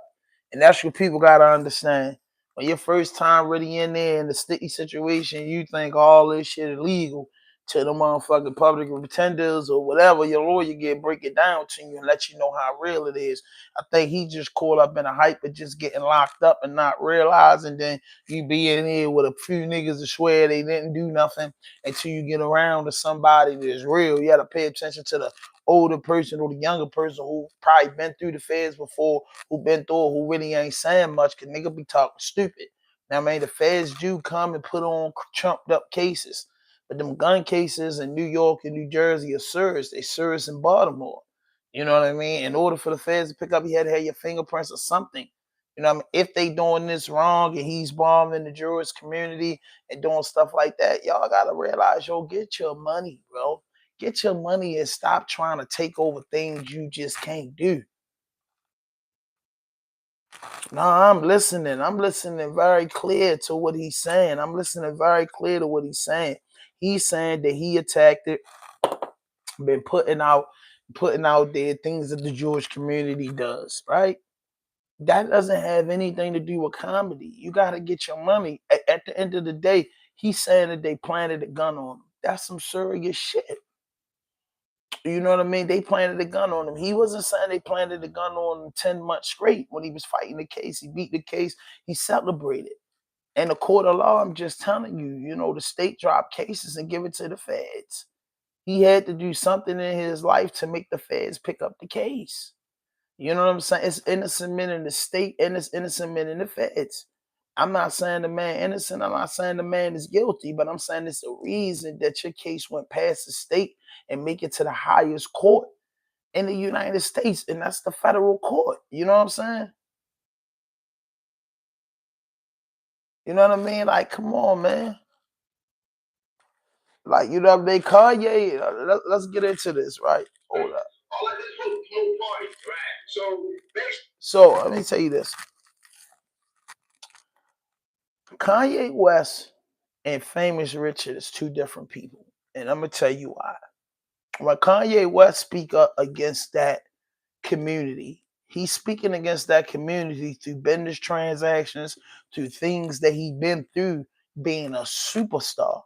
C: and that's what people gotta understand. When your first time really in there in the sticky situation, you think all this shit illegal to the motherfucking public pretenders or whatever. Your lawyer get break it down to you and let you know how real it is. I think he just caught up in a hype of just getting locked up and not realizing. Then you be in here with a few niggas that swear they didn't do nothing until you get around to somebody that's real. You got to pay attention to the older person or the younger person who probably been through the feds before, who been through it, who really ain't saying much, because nigga be talking stupid. Now, I mean, the feds do come and put on trumped up cases, but them gun cases in New York and New Jersey are serious. They serious in Baltimore. You know what I mean? In order for the feds to pick up, you had to have your fingerprints or something. You know what I mean? If they doing this wrong and he's bombing the Jewish community and doing stuff like that, y'all gotta realize, yo, get your money, bro. Get your money and stop trying to take over things you just can't do. No, I'm listening. I'm listening very clear to what he's saying. I'm listening very clear to what he's saying. He's saying that he attacked it, been putting out there things that the Jewish community does, right? That doesn't have anything to do with comedy. You got to get your money. At the end of the day, he's saying that they planted a gun on him. That's some serious shit. You know what I mean? They planted a gun on him. He wasn't saying they planted a gun on him 10 months straight when he was fighting the case. He beat the case. He celebrated. And the court of law, I'm just telling you, you know, the state dropped cases and give it to the feds. He had to do something in his life to make the feds pick up the case. You know what I'm saying? It's innocent men in the state and it's innocent men in the feds. I'm not saying the man innocent. I'm not saying the man is guilty, but I'm saying it's the reason that your case went past the state and make it to the highest court in the United States, and that's the federal court. You know what I'm saying? You know what I mean? Like, come on, man. Like, you know, they Kanye. Let's get into this, right? Hold up.
I: All of this was no party. Right.
C: So let me tell you this. Kanye West and Famous Richard is two different people. And I'm going to tell you why. When Kanye West speak up against that community, he's speaking against that community through business transactions, through things that he's been through being a superstar.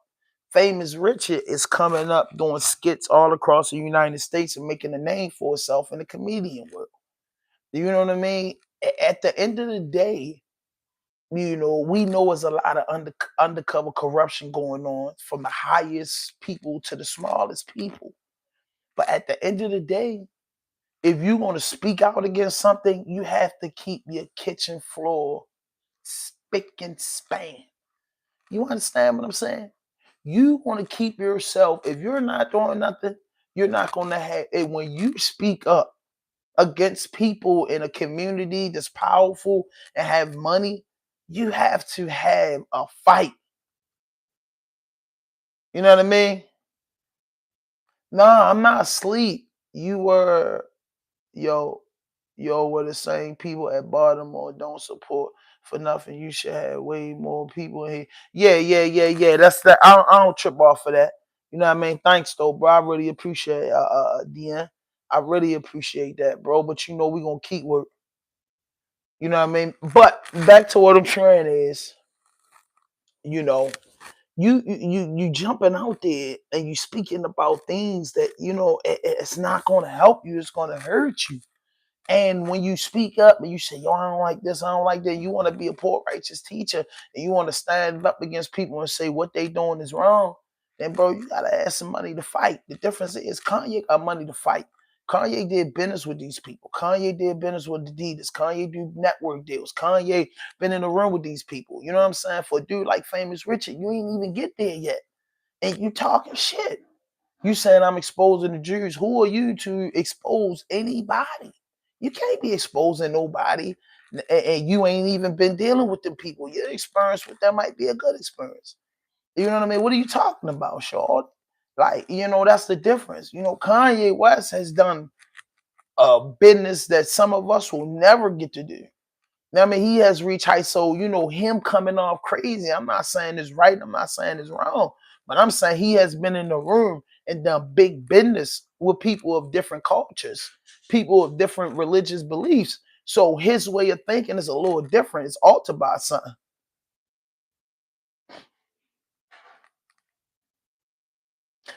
C: Famous Richard is coming up doing skits all across the United States and making a name for himself in the comedian world. You know what I mean? At the end of the day, you know, we know there's a lot of undercover corruption going on from the highest people to the smallest people. But at the end of the day, if you want to speak out against something, you have to keep your kitchen floor spick and span. You understand what I'm saying? You want to keep yourself, if you're not doing nothing, you're not going to have it. When you speak up against people in a community that's powerful and have money, you have to have a fight. You know what I mean? No, I'm not asleep. You were, yo, were the same people at Baltimore don't support for nothing. You should have way more people in here. Yeah. That's that. I don't trip off of that. You know what I mean? Thanks though, bro. I really appreciate it, DN. I really appreciate that, bro. But you know, we gonna keep work. You know what I mean? But back to what I'm trying is, you know, you jumping out there and you speaking about things that it's not gonna help you. It's gonna hurt you. And when you speak up and you say, yo, I don't like this, I don't like that, you want to be a poor righteous teacher and you want to stand up against people and say what they doing is wrong, then bro, you gotta have some money to fight. The difference is Kanye got money to fight. Kanye did business with these people. Kanye did business with Adidas. Kanye do network deals. Kanye been in the room with these people. You know what I'm saying? For a dude like Famous Richard, you ain't even get there yet. And you talking shit. You saying I'm exposing the Jews. Who are you to expose anybody? You can't be exposing nobody, and you ain't even been dealing with them people. Your experience with them might be a good experience. You know what I mean? What are you talking about, Shaw? Like, that's the difference. Kanye West has done a business that some of us will never get to do. I mean, he has reached heights. So, him coming off crazy, I'm not saying it's right. I'm not saying it's wrong. But I'm saying he has been in the room and done big business with people of different cultures, people of different religious beliefs. So his way of thinking is a little different. It's altered by something.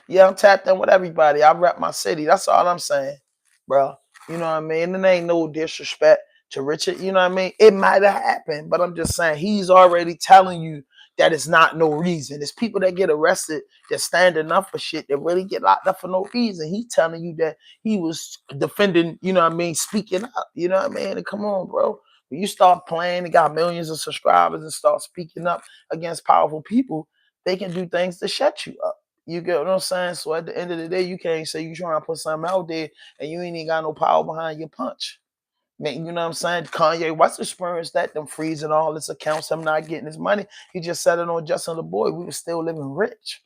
C: Yeah, I'm tapped in with everybody. I rep my city. That's all I'm saying, bro. You know what I mean? And it ain't no disrespect to Richard. You know what I mean? It might have happened, but I'm just saying he's already telling you that it's not no reason. It's people that get arrested that standing up for shit that really get locked up for no reason. He's telling you that he was defending, you know what I mean, speaking up. You know what I mean? And come on, bro. When you start playing and got millions of subscribers and start speaking up against powerful people, they can do things to shut you up. You get what I'm saying? So at the end of the day, you can't say you trying to put something out there and you ain't even got no power behind your punch. Man, you know what I'm saying? Kanye West experienced that, them freezing all his accounts, him not getting his money. He just said it on Justin the Boy. We were still living rich.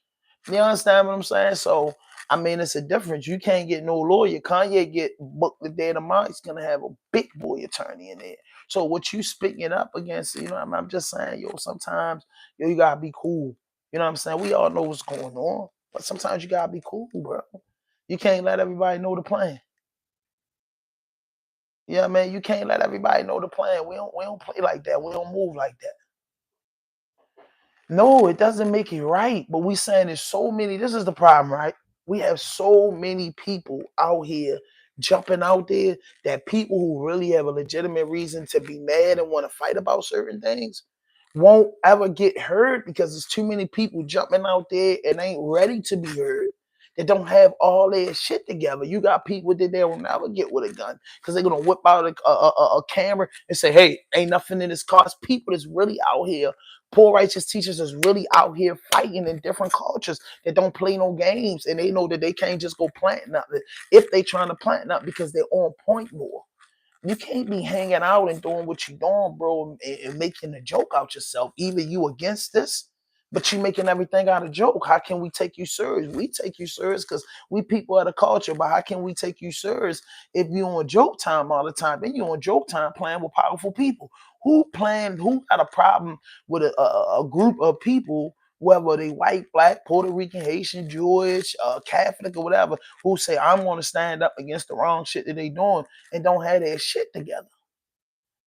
C: You understand what I'm saying? So, I mean, it's a difference. You can't get no lawyer. Kanye get booked the day tomorrow. He's going to have a big boy attorney in there. So what you speaking up against, I'm just saying, sometimes, you got to be cool. You know what I'm saying? We all know what's going on. But sometimes you got to be cool, bro. You can't let everybody know the plan. Yeah, man, you can't let everybody know the plan. We don't play like that. We don't move like that. No, it doesn't make it right. But we saying there's so many. This is the problem, right? We have so many people out here jumping out there that people who really have a legitimate reason to be mad and want to fight about certain things won't ever get heard because there's too many people jumping out there and ain't ready to be heard. They don't have all their shit together. You got people that they will never get with a gun because they're gonna whip out a camera and say, "Hey, ain't nothing in this car." It's people that's really out here. Poor righteous teachers is really out here fighting in different cultures that don't play no games, and they know that they can't just go plant nothing if they trying to plant nothing because they're on point more. You can't be hanging out and doing what you're doing, bro, and making a joke out yourself. Either you against this, but you making everything out of joke. How can we take you serious? We take you serious because we people of the culture, but how can we take you serious if you on joke time all the time? Then you on joke time playing with powerful people. Who got a problem with a group of people, whether they white, black, Puerto Rican, Haitian, Jewish, Catholic, or whatever, who say, I'm going to stand up against the wrong shit that they doing and don't have their shit together?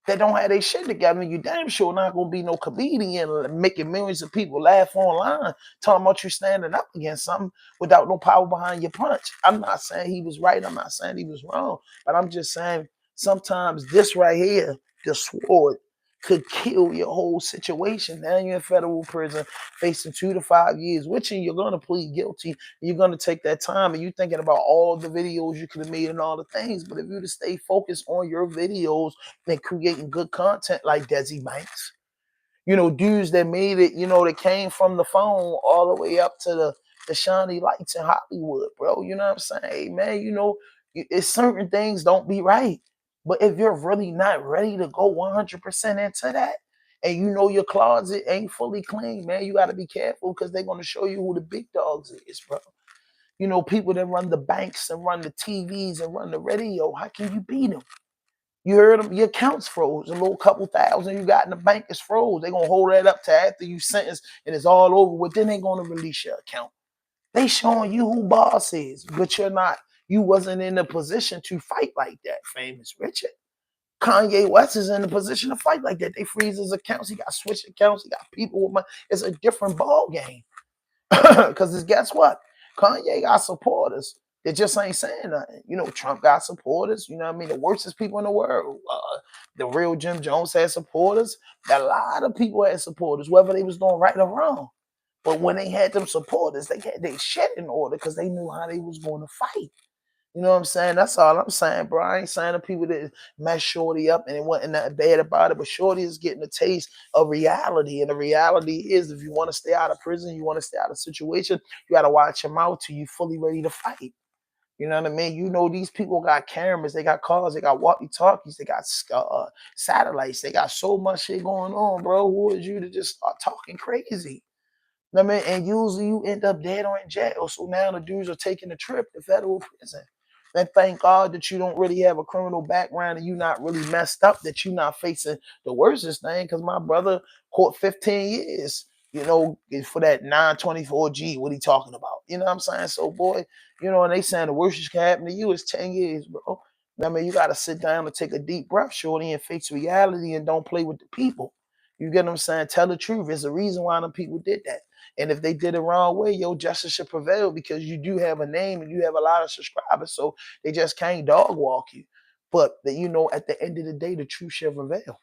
C: They don't have their shit together. You damn sure not going to be no comedian making millions of people laugh online talking about you standing up against something without no power behind your punch. I'm not saying he was right. I'm not saying he was wrong. But I'm just saying sometimes this right here, the sword, could kill your whole situation. Now you're in federal prison facing 2 to 5 years, which you're going to plead guilty. You're going to take that time and you're thinking about all the videos you could have made and all the things. But if you to stay focused on your videos and creating good content like Desi Banks, dudes that made it, that came from the phone all the way up to the shiny lights in Hollywood, bro. You know what I'm saying? Hey, man, it's certain things don't be right. But if you're really not ready to go 100% into that, and your closet ain't fully clean, man, you got to be careful because they're going to show you who the big dogs is, bro. People that run the banks and run the TVs and run the radio, how can you beat them? You heard them, your accounts froze. A little couple thousand you got in the bank is froze. They're going to hold that up to after you sentence and it's all over with. Then they're going to release your account. They showing you who boss is, but you're not You wasn't in a position to fight like that, Famous Richard. Kanye West is in a position to fight like that. They freeze his accounts. He got switch accounts. He got people with money. It's a different ball game. Because guess what? Kanye got supporters. They just ain't saying nothing. You know, Trump got supporters. You know what I mean? The worstest people in the world. The real Jim Jones had supporters. A lot of people had supporters, whether they was doing right or wrong. But when they had them supporters, they had their shit in order because they knew how they was going to fight. You know what I'm saying? That's all I'm saying, bro. I ain't saying to people that mess Shorty up and it wasn't nothing bad about it, but Shorty is getting a taste of reality. And the reality is, if you want to stay out of prison, you want to stay out of situation, you got to watch your mouth till you fully ready to fight. You know what I mean? You know, these people got cameras, they got cars, they got walkie-talkies, they got satellites, they got so much shit going on, bro. Who is you to just start talking crazy? I mean, and usually you end up dead or in jail. So now the dudes are taking a trip to federal prison. And thank God that you don't really have a criminal background and you're not really messed up, that you're not facing the worstest thing. Because my brother caught 15 years, you know, for that 924G. What he talking about? You know what I'm saying? So, boy, you know, and they saying the worst that can happen to you is 10 years, bro. I mean, you got to sit down and take a deep breath, shorty, and face reality and don't play with the people. You get what I'm saying? Tell the truth. There's a reason why them people did that. And if they did it wrong way, yo, justice should prevail because you do have a name and you have a lot of subscribers. So they just can't dog walk you. But, you know, at the end of the day, the truth shall prevail.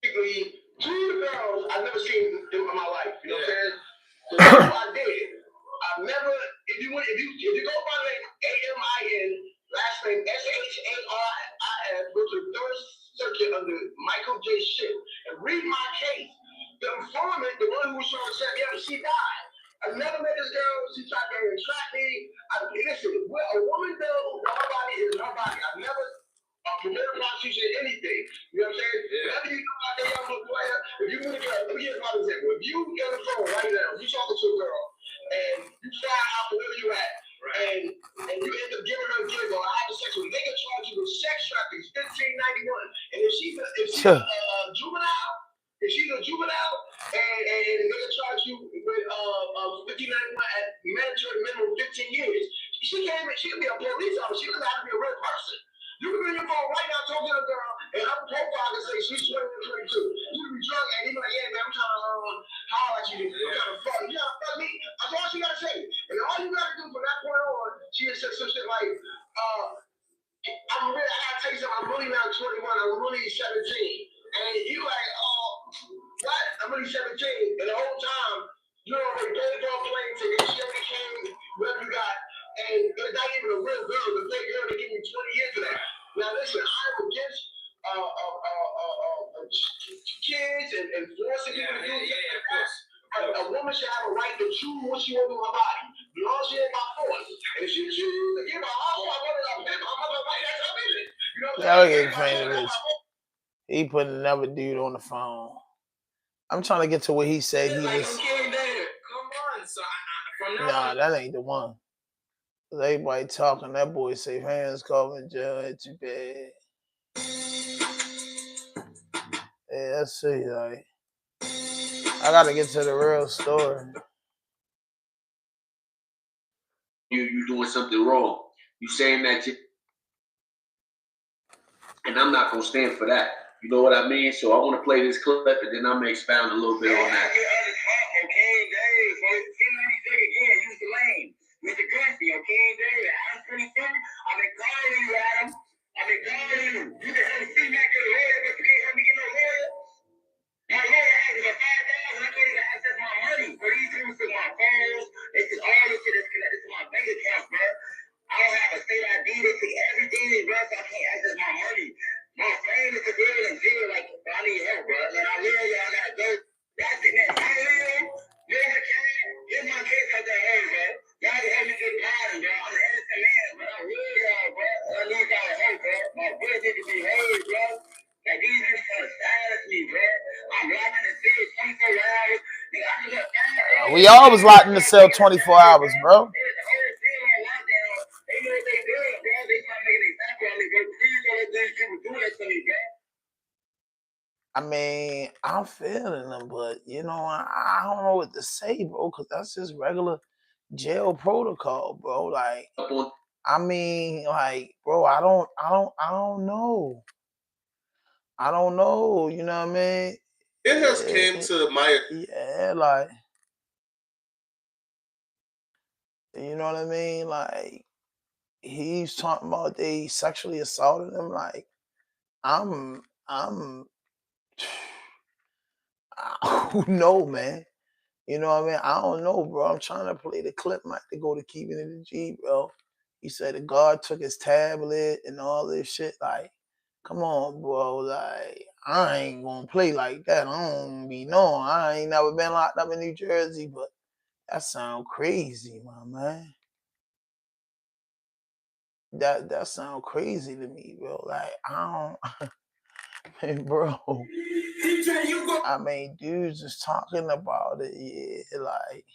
I: Two girls I've never seen in my life. You know what I'm saying? So that's what I did. I've never, if you go by the name AMIN, last name SHARIS, go to the third circuit under Michael J. Ship and read my case. The informant, the one who was trying to set me up, she died. I never met this girl. She tried to entrap me. Listen, what a woman does, her body is her body. I've never committed prostitution, anything. You know what I'm saying?
K: Yeah.
I: Whatever you know out there, young little player, if you meet a girl, let me give you an example. If you get on the phone right now, you talking to a girl, and you fly out wherever you at, and you end up giving her a gig or having sex with her, they can charge you with sex trafficking, $15.91. And if she's a juvenile, and they can charge you with $15.91 at mandatory minimum 15 years, she can be a police officer. She doesn't have to be a real person. You can be on your phone right now talking to a girl, and her profile can say she's 21 or 22. You can be drunk, and you be like, yeah, man, I'm trying to holler at you. I'm trying to fuck. You know, fuck me. That's all she got to say. And all you got to do from that point on, she just said some shit like, I gotta tell you something, I'm really not 21, I'm really 17. And you like, what? I'm really 17. And the whole time, you already paid for a plane ticket, she already came, whatever you got, and it's not even a real girl, the fake girl, they give me 20 years for that. Now listen, I'm against kids and forcing people to do things like that. A woman should have a right to choose what she wants with her body. As long as she ain't by force. And if she chooses to give her husband, my mother, that's her business. You know what I'm saying?
C: He put another dude on the phone. I'm trying to get to what he said he was.
K: Come on, so from now
C: Nah,
K: on,
C: that ain't the one. Everybody talking. That boy safe hands calling judge bad. Yeah, let's see. Like, I gotta get to the real story.
I: You doing something wrong. You saying that you, and I'm not gonna stand for that. You know what I mean? So I want to play this clip, and then I'm gonna expound a little bit on that.
K: okay, Dave. So again, use the lane. Mr. Grassy, okay, Dave. I'm 27. I've been calling you, Adam. I've been calling you. You can help me get a lawyer, but you can't help me get no lawyer. My lawyer asked me for $5,000. I can't even access my money. So these things to my phones. This is all this shit is connected to my bank account, bro. I don't have a state ID. They take everything, bro, so I can't access my money. My friend is a girl in jail, like, I need help, bro. Like, I live here, I gotta go. That's it, man. I live, I can't get my case out that way, bro. Y'all can help me get pardoned, bro. I'm an innocent man, bro. I really y'all, bro. I need y'all help, bro. My boy need to be heard, bro. Like, these niggas trying to silence me, bro. I'm locked in the cell 24 hours. Nigga, I can look.
C: We all was locked in the cell 24 hours, bro. I mean, I'm feeling them, but you know, I don't know what to say, bro, because that's just regular jail protocol, bro. Like, I mean, like, bro, I don't know. I don't know. You know what I mean?
L: It has came to my
C: like, you know what I mean? Like, he's talking about they sexually assaulted him. Like, I'm who know, man. You know what I mean? I don't know, bro. I'm trying to play the clip, might to go to keeping it in G, bro. He said the guard took his tablet and all this shit. Like, come on, bro. Like, I ain't gonna play like that. I don't be knowing. I ain't never been locked up in New Jersey, but that sound crazy, my man. That sound crazy to me, bro. Like, I don't, bro. I mean, dudes just talking about it, yeah, like.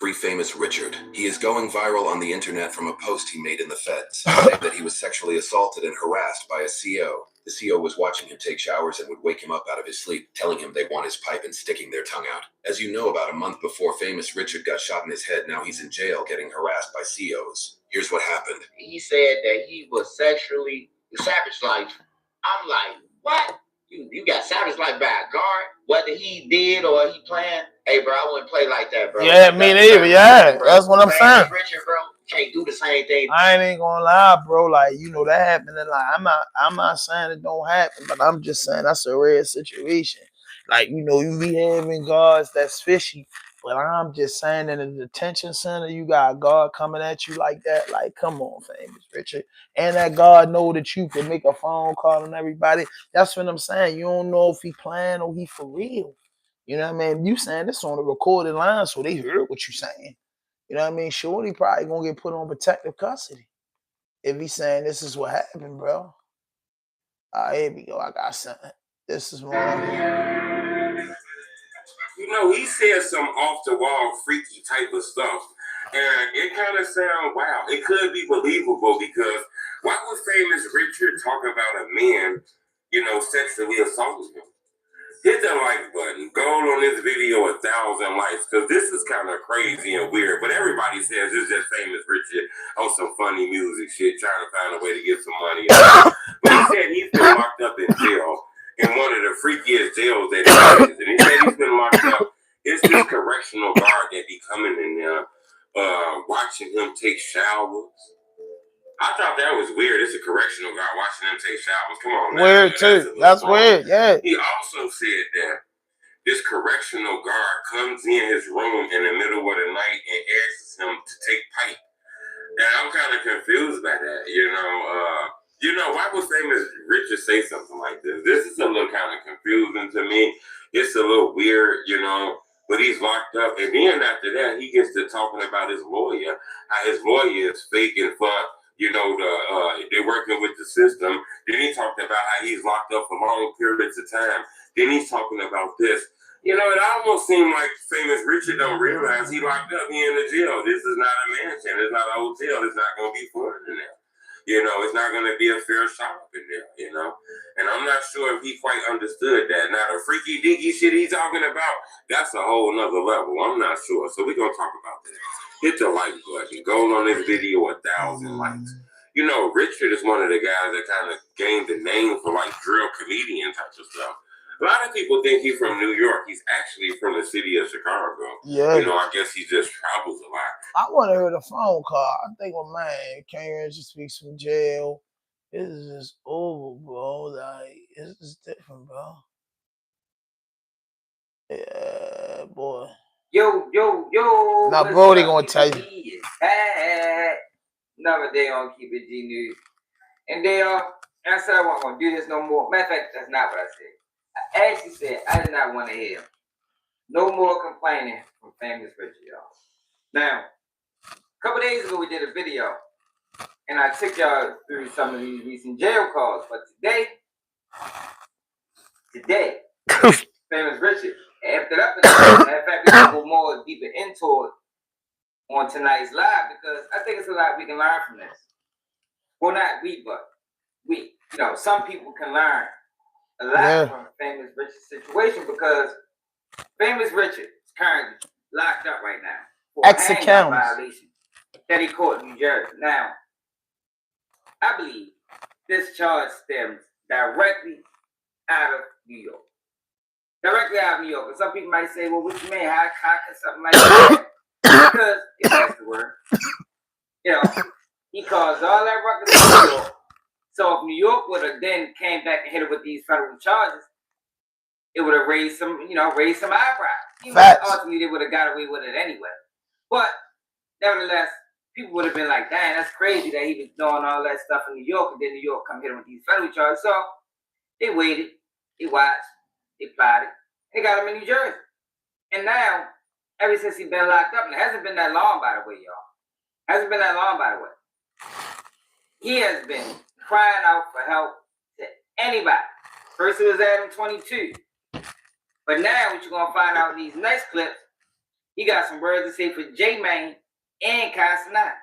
M: Free famous Richard. He is going viral on the internet from a post he made in the feds, saying that he was sexually assaulted and harassed by a CO. The CO was watching him take showers and would wake him up out of his sleep, telling him they want his pipe and sticking their tongue out. As you know, about a month before famous Richard got shot in his head, now he's in jail getting harassed by COs. Here's what happened.
I: He said that he was sexually savage life. I'm like, what? You got savage life by a guard? Whether he did or he planned? Hey, bro, I wouldn't play like that, bro.
C: Yeah, me neither. Yeah, that's what I'm saying.
I: Richard, bro, can't do the same thing.
C: I ain't gonna lie, bro. Like, you know, that happened. And like, I'm not saying it don't happen, but I'm just saying that's a rare situation. Like, you know, you be having guards that's fishy, but I'm just saying in a detention center, you got a guard coming at you like that. Like, come on, famous Richard. And that guard know that you can make a phone call and everybody. That's what I'm saying. You don't know if he playing or he for real. You know what I mean? You saying this on a recorded line, so they heard what you saying. You know what I mean? Shorty probably gonna get put on protective custody if he's saying this is what happened, bro. Here we go. I got something. This is one.
J: You know, he said some off the wall, freaky type of stuff, and it kind of sounds wow. It could be believable because why would famous Richard talk about a man, you know, sexually assaulting him? Hit the like button. Go on this video 1,000 likes because this is kind of crazy and weird. But everybody says it's just famous Richard on some funny music shit, trying to find a way to get some money. But he said he's been locked up in jail in one of the freakiest jails that he is. And he said he's been locked up. It's this correctional guard that be coming in there, watching him take showers. I thought that was weird. It's a correctional guy watching them take showers. Come on, man.
C: Weird too. That's weird. Yeah.
J: He also said that this correctional guard comes in his room in the middle of the night and asks him to take pipe. And I'm kind of confused by that. You know, why would famous Richard say something like this? This is a little kind of confusing to me. It's a little weird, you know. But he's locked up, and then after that, he gets to talking about his lawyer. How his lawyer is fake and fuck. You know, they're working with the system. Then he talked about how he's locked up for long periods of time. Then he's talking about this. You know, it almost seemed like famous Richard don't realize he locked up. He in the jail. This is not a mansion. It's not a hotel. It's not going to be fun in there. You know, it's not going to be a fair shop in there, you know. And I'm not sure if he quite understood that. Now, the freaky deaky shit he's talking about, that's a whole nother level. I'm not sure. So we're going to talk about that. Hit the like button. Go on this video 1,000 likes. You know, Richard is one of the guys that kind of gained the name for like drill comedian type of stuff. A lot of people think he's from New York. He's actually from the city of Chicago.
C: Yeah.
J: You know, I guess he just travels a lot.
C: I want to hear the phone call. I think, well, man, came here to speak from jail. This is just over, bro. Like, it's just different, bro. Yeah, boy.
N: Yo.
C: Now, Brody gonna tell you.
N: Is bad. Another day on Keep It G News. And they I said I wasn't gonna do this no more. Matter of fact, that's not what I said. I actually said I did not want to hear no more complaining from famous Richard, y'all. Now, a couple days ago we did a video, and I took y'all through some of these recent jail calls. But today, famous Richard amped it up again. Matter of fact, we're gonna go more deeper into it on tonight's live because I think it's a lot we can learn from this. Well, not we, but we. You know, some people can learn a lot from famous Richard's situation because famous Richard is currently locked up right now for a
C: Essex
N: handgun
C: County.
N: violation that he caught in New Jersey. Now, I believe this charge stems directly out of New York. Directly out of New York. And some people might say, well, what you mean? How can something like that? Because, if that's the word, you know, he caused all that ruckus in New York. So if New York would have then came back and hit it with these federal charges, it would have raised some eyebrows. Ultimately, they would have got away with it anyway. But nevertheless, people would have been like, dang, that's crazy that he was doing all that stuff in New York, and then New York come hit him with these federal charges. So they waited, they watched, they plotted, they got him in New Jersey. And now, ever since he's been locked up, and it hasn't been that long, by the way, y'all. Hasn't been that long, by the way. He has been crying out for help to anybody. First it was Adam 22. But now what you're going to find out in these next clips, he got some words to say for J-Man and Casanat.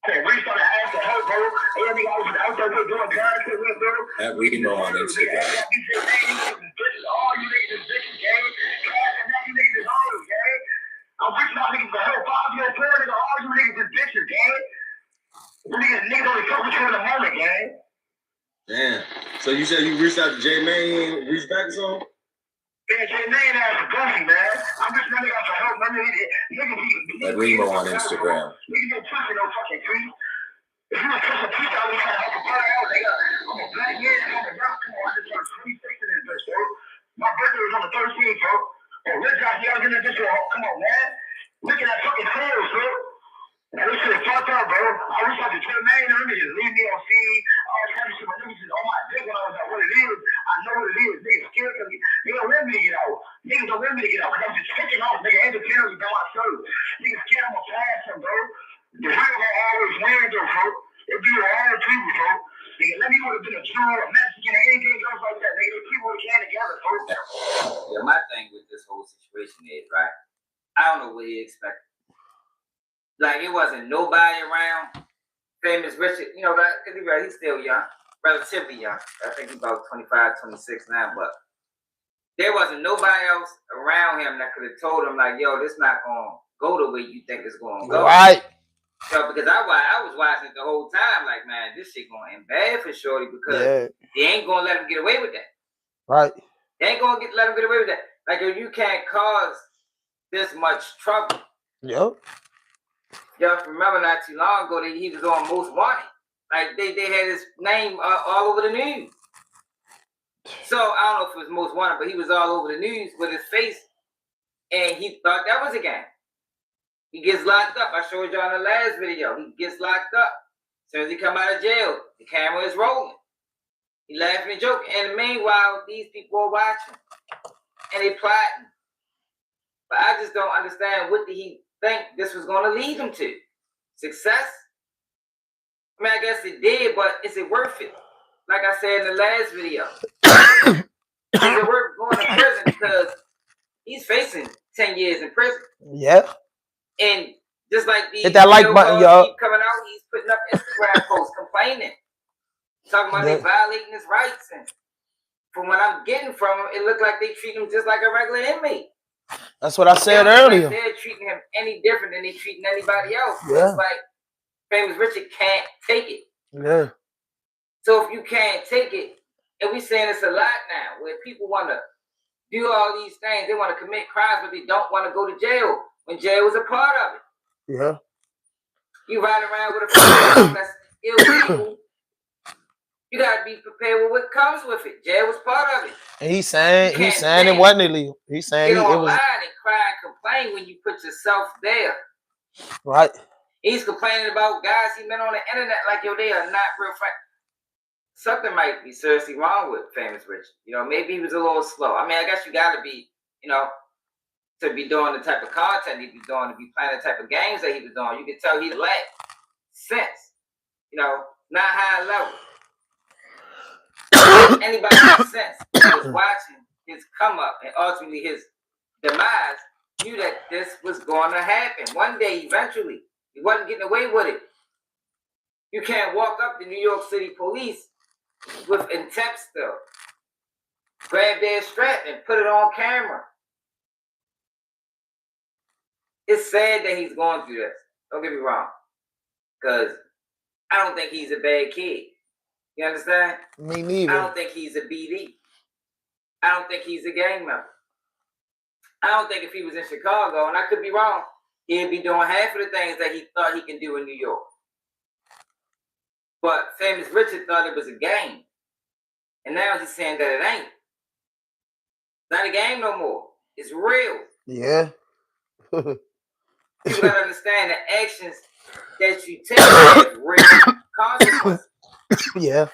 I: Hey, we started asking for help, bro. Every I was out there doing content with, bro.
M: At Remo on Instagram.
I: All you niggas is bitches, gang. Casanat, you niggas is all gang. I'm reaching out niggas for help. 5-year period, all you niggas is bitches, gang. Niggas only fuck with you in the moment, gang.
L: Damn. So you said you reached out to J-Man, reached back to someone?
I: Yeah, J-Man ass a goofy, man. I'm just running out for help, man.
M: At Remo on Instagram.
I: Niggas don't push no fucking tree. If you don't push a tree, I'll be trying to help a bird out, nigga. I'm a black man, I'm a young come on. I just turned 26 in this bitch, bro. My birthday was on the 13th, bro. Oh, Red Josh, y'all getting this bitch, come on, man. Look at that fucking sales, bro. Man, this shit is fucked up, bro. I wish I could tell man, them niggas just leave me on scene. All kind of shit, but niggas just on my dick when I was like, what it is. I know what it is. Niggas scared of me. They don't want me to get out. Niggas don't want me to get out. Cause I'm just kicking off, nigga, independently by myself. Niggas scared I'm gonna pass them, bro. The real gonna always win, though, bro. It be all the people, bro. Nigga, let me would have been a Jew, a Mexican, or anything else like that, nigga. The people would have came together, bro.
N: Yeah, my thing with this whole situation is, right, I don't know what he expected. Like, it wasn't nobody around. Famous Richard, you know, he's still young, relatively young. I think he's about 25, 26 now, but there wasn't nobody else around him that could have told him, like, yo, this not going to go the way you think it's going to go.
C: Right.
N: So, because I was watching it the whole time, like, man, this shit going to end bad for Shorty because they ain't going to let him get away with that.
C: Right.
N: They ain't going to let him get away with that. Like, if you can't cause this much trouble.
C: Yep.
N: Y'all remember not too long ago that he was on Most Wanted. Like, they had his name all over the news. So, I don't know if it was Most Wanted, but he was all over the news with his face. And he thought that was a game. He gets locked up. I showed y'all in the last video. He gets locked up. As soon as he come out of jail, the camera is rolling. He laughing and joking. And meanwhile, these people are watching. And they plotting. But I just don't understand what did he think this was going to lead him to? Success? I mean, I guess it did, but is it worth it? Like I said in the last video. Is it worth going to prison? Because he's facing 10 years in prison.
C: Yeah.
N: And just like these
C: hit that like button, y'all.
N: Keep coming out, he's putting up Instagram posts complaining. Talking about they violating his rights. And from what I'm getting from him, it looked like they treat him just like a regular inmate.
C: That's what I said earlier.
N: Like they're treating him any different than they treating anybody else.
C: Yeah.
N: It's like Famous Richard can't take it.
C: Yeah.
N: So if you can't take it, and we saying it's a lot now, where people want to do all these things, they want to commit crimes, but they don't want to go to jail when jail was a part of it.
C: Yeah.
N: You ride around with a firearm that's illegal. You gotta be prepared with what comes with it. Jail was part of it.
C: And he's saying it wasn't illegal. He's saying
N: get
C: it was.
N: Online and cry and complain when you put yourself there.
C: Right.
N: He's complaining about guys he met on the internet like, yo, they are not real friends. Something might be seriously wrong with Famous Richard. You know, maybe he was a little slow. I mean, I guess you gotta be, you know, to be doing the type of content he was doing, to be playing the type of games that he was doing. You can tell he lacked sense. You know, not high level. Anybody with sense that was watching his come up and ultimately his demise knew that this was going to happen. One day, eventually, he wasn't getting away with it. You can't walk up to New York City police with intent still. Grab their strap and put it on camera. It's sad that he's going through this. Don't get me wrong. Because I don't think he's a bad kid. You understand?
C: Me neither.
N: I don't think he's a BD. I don't think he's a gang member. I don't think if he was in Chicago, and I could be wrong, he'd be doing half of the things that he thought he can do in New York. But Famous Richard thought it was a game. And now he's saying that it ain't. It's not a game no more. It's real.
C: Yeah.
N: People gotta understand the actions that you take have real consequences.
C: Yeah.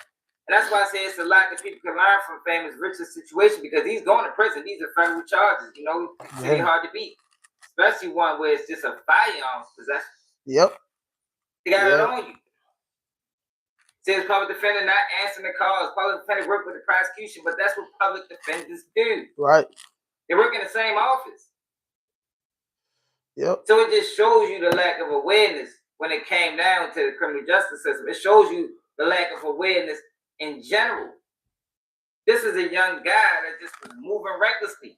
N: And that's why I say it's a lot that people can learn from Famous Richard's situation, because he's going to prison. These are federal charges, you know, it's really hard to beat. Especially one where it's just a firearm possession.
C: Yep.
N: They got it on you. Says public defender not answering the calls. Public defender work with the prosecution, but that's what public defenders do.
C: Right.
N: They work in the same office.
C: Yep.
N: So it just shows you the lack of awareness when it came down to the criminal justice system. It shows you the lack of awareness in general. This is a young guy that just was moving recklessly.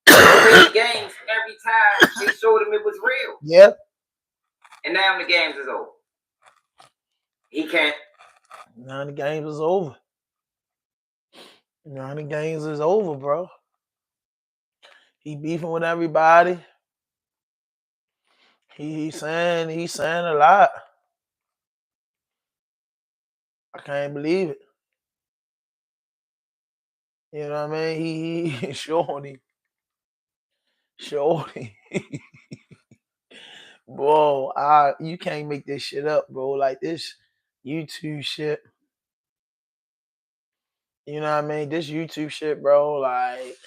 N: Played games every time they showed him it was real.
C: Yep.
N: And now the games is over. He can't.
C: Now the games is over. Now the games is over, bro. He beefing with everybody. He's saying a lot. I can't believe it. You know what I mean? He shorty. Bro, you can't make this shit up, bro. Like this YouTube shit. You know what I mean? This YouTube shit, bro, like,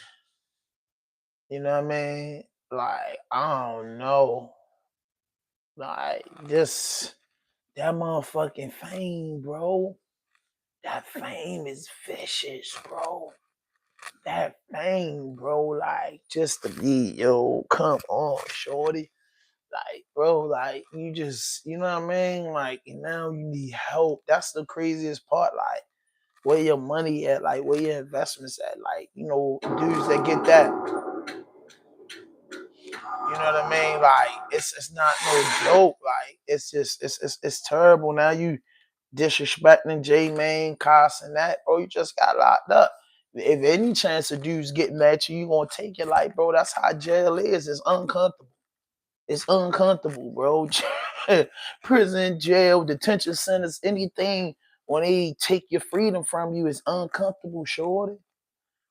C: you know what I mean? Like, I don't know. Like, that motherfucking fame, bro. That fame is vicious, bro. That fame, bro, like, just to be, yo, come on, shorty. Like, bro, like, you just, you know what I mean? Like, now you need help. That's the craziest part. Like, where your money at? Like, where your investments at? Like, you know, dudes that get that. You know what I mean? Like, it's not no joke. Like, it's just, it's terrible. Now you disrespecting J-Main, cussing that, bro. You just got locked up. If any chance of dudes getting at you, you gonna take it. Like, bro, that's how jail is. It's uncomfortable. It's uncomfortable, bro. Prison, jail, detention centers, anything when they take your freedom from you is uncomfortable, shorty.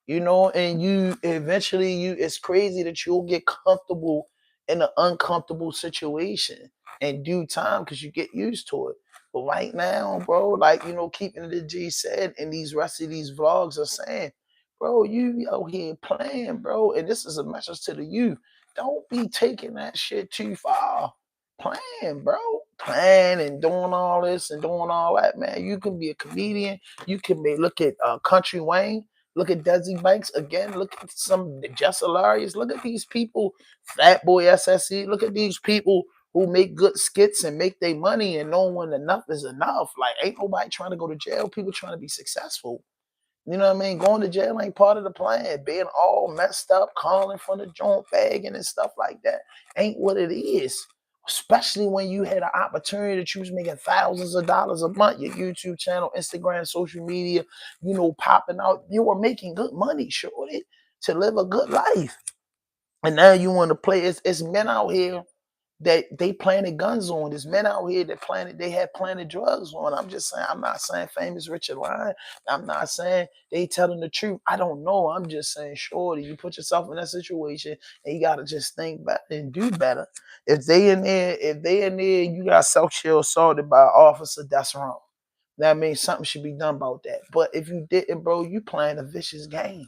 C: You know, and you eventually it's crazy that you'll get comfortable in an uncomfortable situation in due time because you get used to it. But right now, bro, like, you know, keeping it G said, and these rest of these vlogs are saying, bro, you out here playing, bro. And this is a message to the youth. Don't be taking that shit too far. Playing, bro. Playing and doing all this and doing all that, man. You can be a comedian. You can look at Country Wayne. Look at Desi Banks again. Look at some Just Hilarious. Look at these people, Fat Boy SSE. Look at these people who make good skits and make their money and know when enough is enough. Like, ain't nobody trying to go to jail. People trying to be successful. You know what I mean? Going to jail ain't part of the plan. Being all messed up, calling from the joint bagging and stuff like that ain't what it is. Especially when you had an opportunity that you was making thousands of dollars a month, your YouTube channel, Instagram, social media, you know, popping out. You were making good money, shorty, to live a good life. And now you want to play. It's men out here that they planted guns on. There's men out here that they had planted drugs on. I'm just saying, I'm not saying Famous Richard lying. I'm not saying they telling the truth. I don't know. I'm just saying, shorty, you put yourself in that situation and you gotta just think better and do better. If they in there, you got sexually assaulted by an officer, that's wrong. That means something should be done about that. But if you didn't, bro, you playing a vicious game.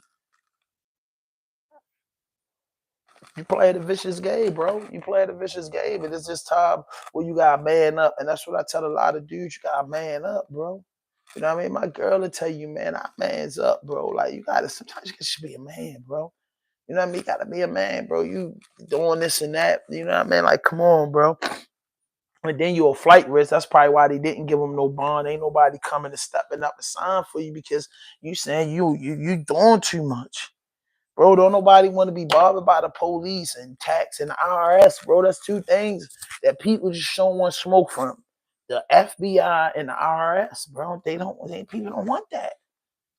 C: You play a vicious game, bro. You play a vicious game, and it's just time where you gotta man up. And that's what I tell a lot of dudes. You gotta man up, bro. You know what I mean? My girl will tell you, man, I man's up, bro. Like, you gotta, sometimes you should be a man, bro. You know what I mean? You gotta be a man, bro. You doing this and that. You know what I mean? Like, come on, bro. And then you're a flight risk. That's probably why they didn't give him no bond. Ain't nobody coming and stepping up and sign for you because you saying you doing too much. Bro, don't nobody want to be bothered by the police and tax and the IRS, bro. That's two things that people just don't want smoke from. The FBI and the IRS, bro. People don't want that.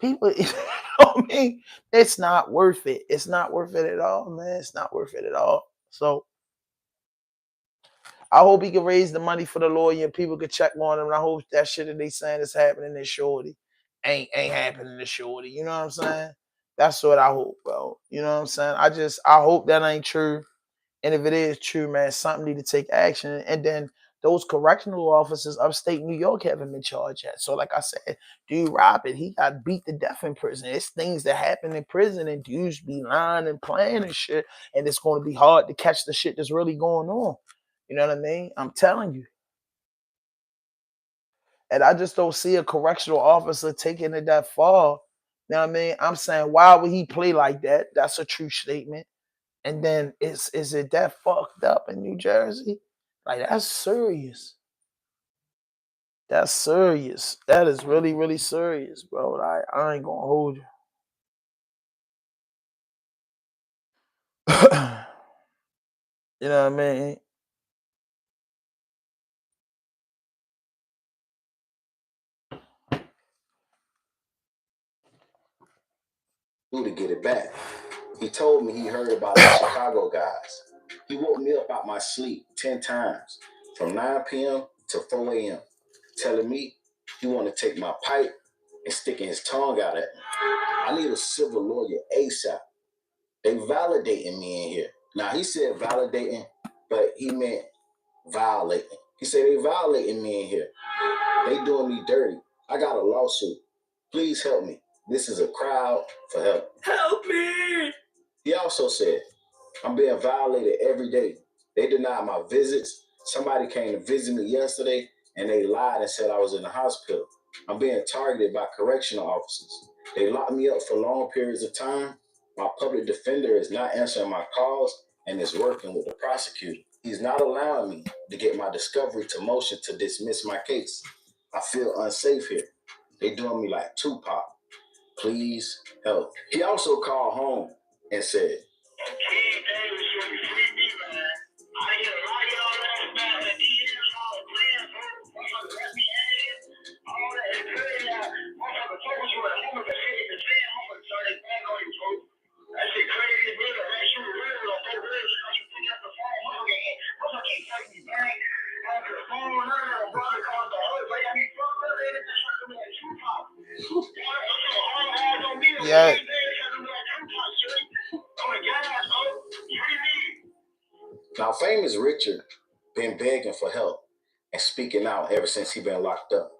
C: People, you know what I mean? It's not worth it. It's not worth it at all, man. It's not worth it at all. So I hope he can raise the money for the lawyer and people can check on him. And I hope that shit that they saying is happening to Shorty ain't happening to Shorty. You know what I'm saying? That's what I hope, bro. You know what I'm saying? I hope that ain't true. And if it is true, man, something need to take action. And then those correctional officers upstate New York haven't been charged yet. So like I said, dude Robert, he got beat to death in prison. It's things that happen in prison and dudes be lying and playing and shit. And it's going to be hard to catch the shit that's really going on. You know what I mean? I'm telling you. And I just don't see a correctional officer taking it that far. You know what I mean? I'm saying, why would he play like that? That's a true statement. And then is it that fucked up in New Jersey? Like, that's serious. That's serious. That is really, really serious, bro. I ain't gonna hold you. You know what I mean?
O: To get it back. He told me he heard about the Chicago guys. He woke me up out my sleep 10 times from 9 p.m. to 4 a.m. telling me he want to take my pipe and sticking his tongue out at me. I need a civil lawyer ASAP. They validating me in here. Now, he said validating, but he meant violating. He said they violating me in here. They doing me dirty. I got a lawsuit. Please help me. This is a crowd for help. Help me! He also said, I'm being violated every day. They denied my visits. Somebody came to visit me yesterday and they lied and said I was in the hospital. I'm being targeted by correctional officers. They locked me up for long periods of time. My public defender is not answering my calls and is working with the prosecutor. He's not allowing me to get my discovery to motion to dismiss my case. I feel unsafe here. They doing me like Tupac. Please help. He also called home and said,
C: Yeah.
O: Now, famous Richard been begging for help and speaking out ever since he been locked up.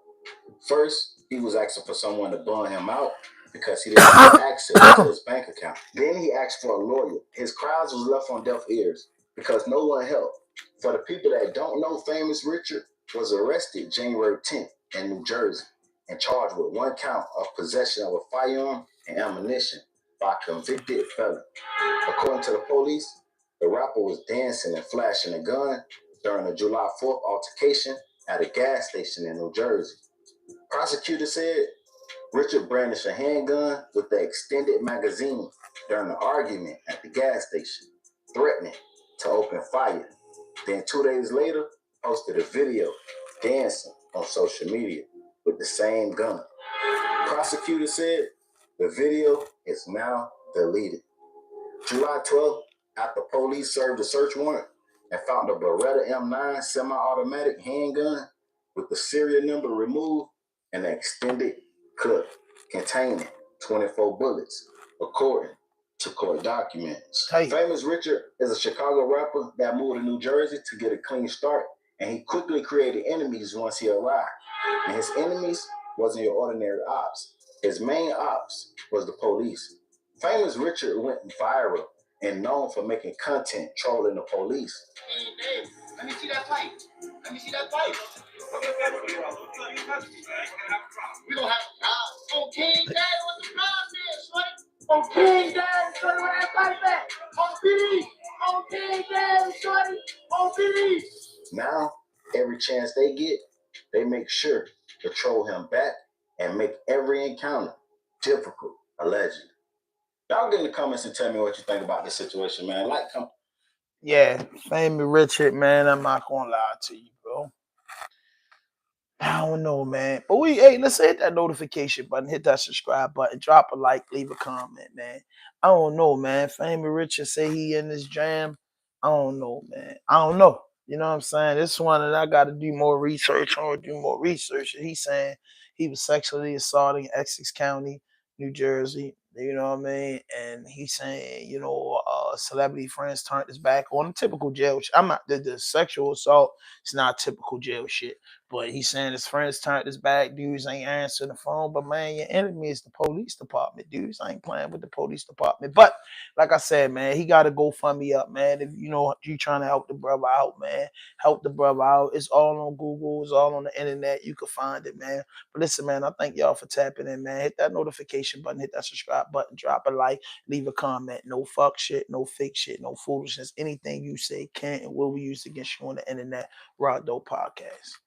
O: First, he was asking for someone to bond him out because he didn't have access to his bank account. Then he asked for a lawyer. His cries was left on deaf ears because no one helped. For the people that don't know, famous Richard was arrested January 10th in New Jersey and charged with 1 count of possession of a firearm and ammunition by a convicted felon. According to the police, the rapper was dancing and flashing a gun during a July 4th altercation at a gas station in New Jersey. Prosecutor said Richard brandished a handgun with the extended magazine during the argument at the gas station, threatening to open fire. Then 2 days later, posted a video dancing on social media with the same gun. Prosecutor said the video is now deleted. July 12th, after police served a search warrant and found a Beretta M9 semi-automatic handgun with the serial number removed and an extended clip containing 24 bullets, according to court documents.
C: Hey.
O: Famous Richard is a Chicago rapper that moved to New Jersey to get a clean start, and he quickly created enemies once he arrived. And his enemies wasn't your ordinary ops. His main ops was the police. Famous Richard went viral and known for making content trolling the police.
K: Hey, Dave, let me see that pipe. Let me see that pipe. We don't have a problem. Okay, Dad, what's the problem is, shorty? Okay, Dad, shorty, where that pipe at? On PD. Okay, Dad, shorty. On PD.
O: Now, every chance they get, they make sure to troll him back and make every encounter difficult, allegedly. Y'all get in the comments and tell me what you think about this situation, man. Like, come.
C: Yeah, Famous Richard, man. I'm not gonna lie to you, bro. I don't know, man. But let's hit that notification button, hit that subscribe button, drop a like, leave a comment, man. I don't know, man. Famous Richard say he in this jam. I don't know, man. I don't know. You know what I'm saying? This one that I gotta do more research on, do more research. And he's saying he was sexually assaulting Essex County, New Jersey. You know what I mean? And he's saying, celebrity friends turned his back on him. Typical jail shit. I'm not the sexual assault. It's not typical jail shit. But he's saying his friends turned his back. Dudes ain't answering the phone. But man, your enemy is the police department. Dudes ain't playing with the police department. But like I said, man, he got to go fund me up, man. If you trying to help the brother out, man, help the brother out. It's all on Google. It's all on the internet. You can find it, man. But listen, man, I thank y'all for tapping in, man. Hit that notification button. Hit that subscribe button. Drop a like. Leave a comment. No fuck shit. No fake shit. No foolishness. Anything you say can and will be used against you on the internet. Raw Dope Podcast.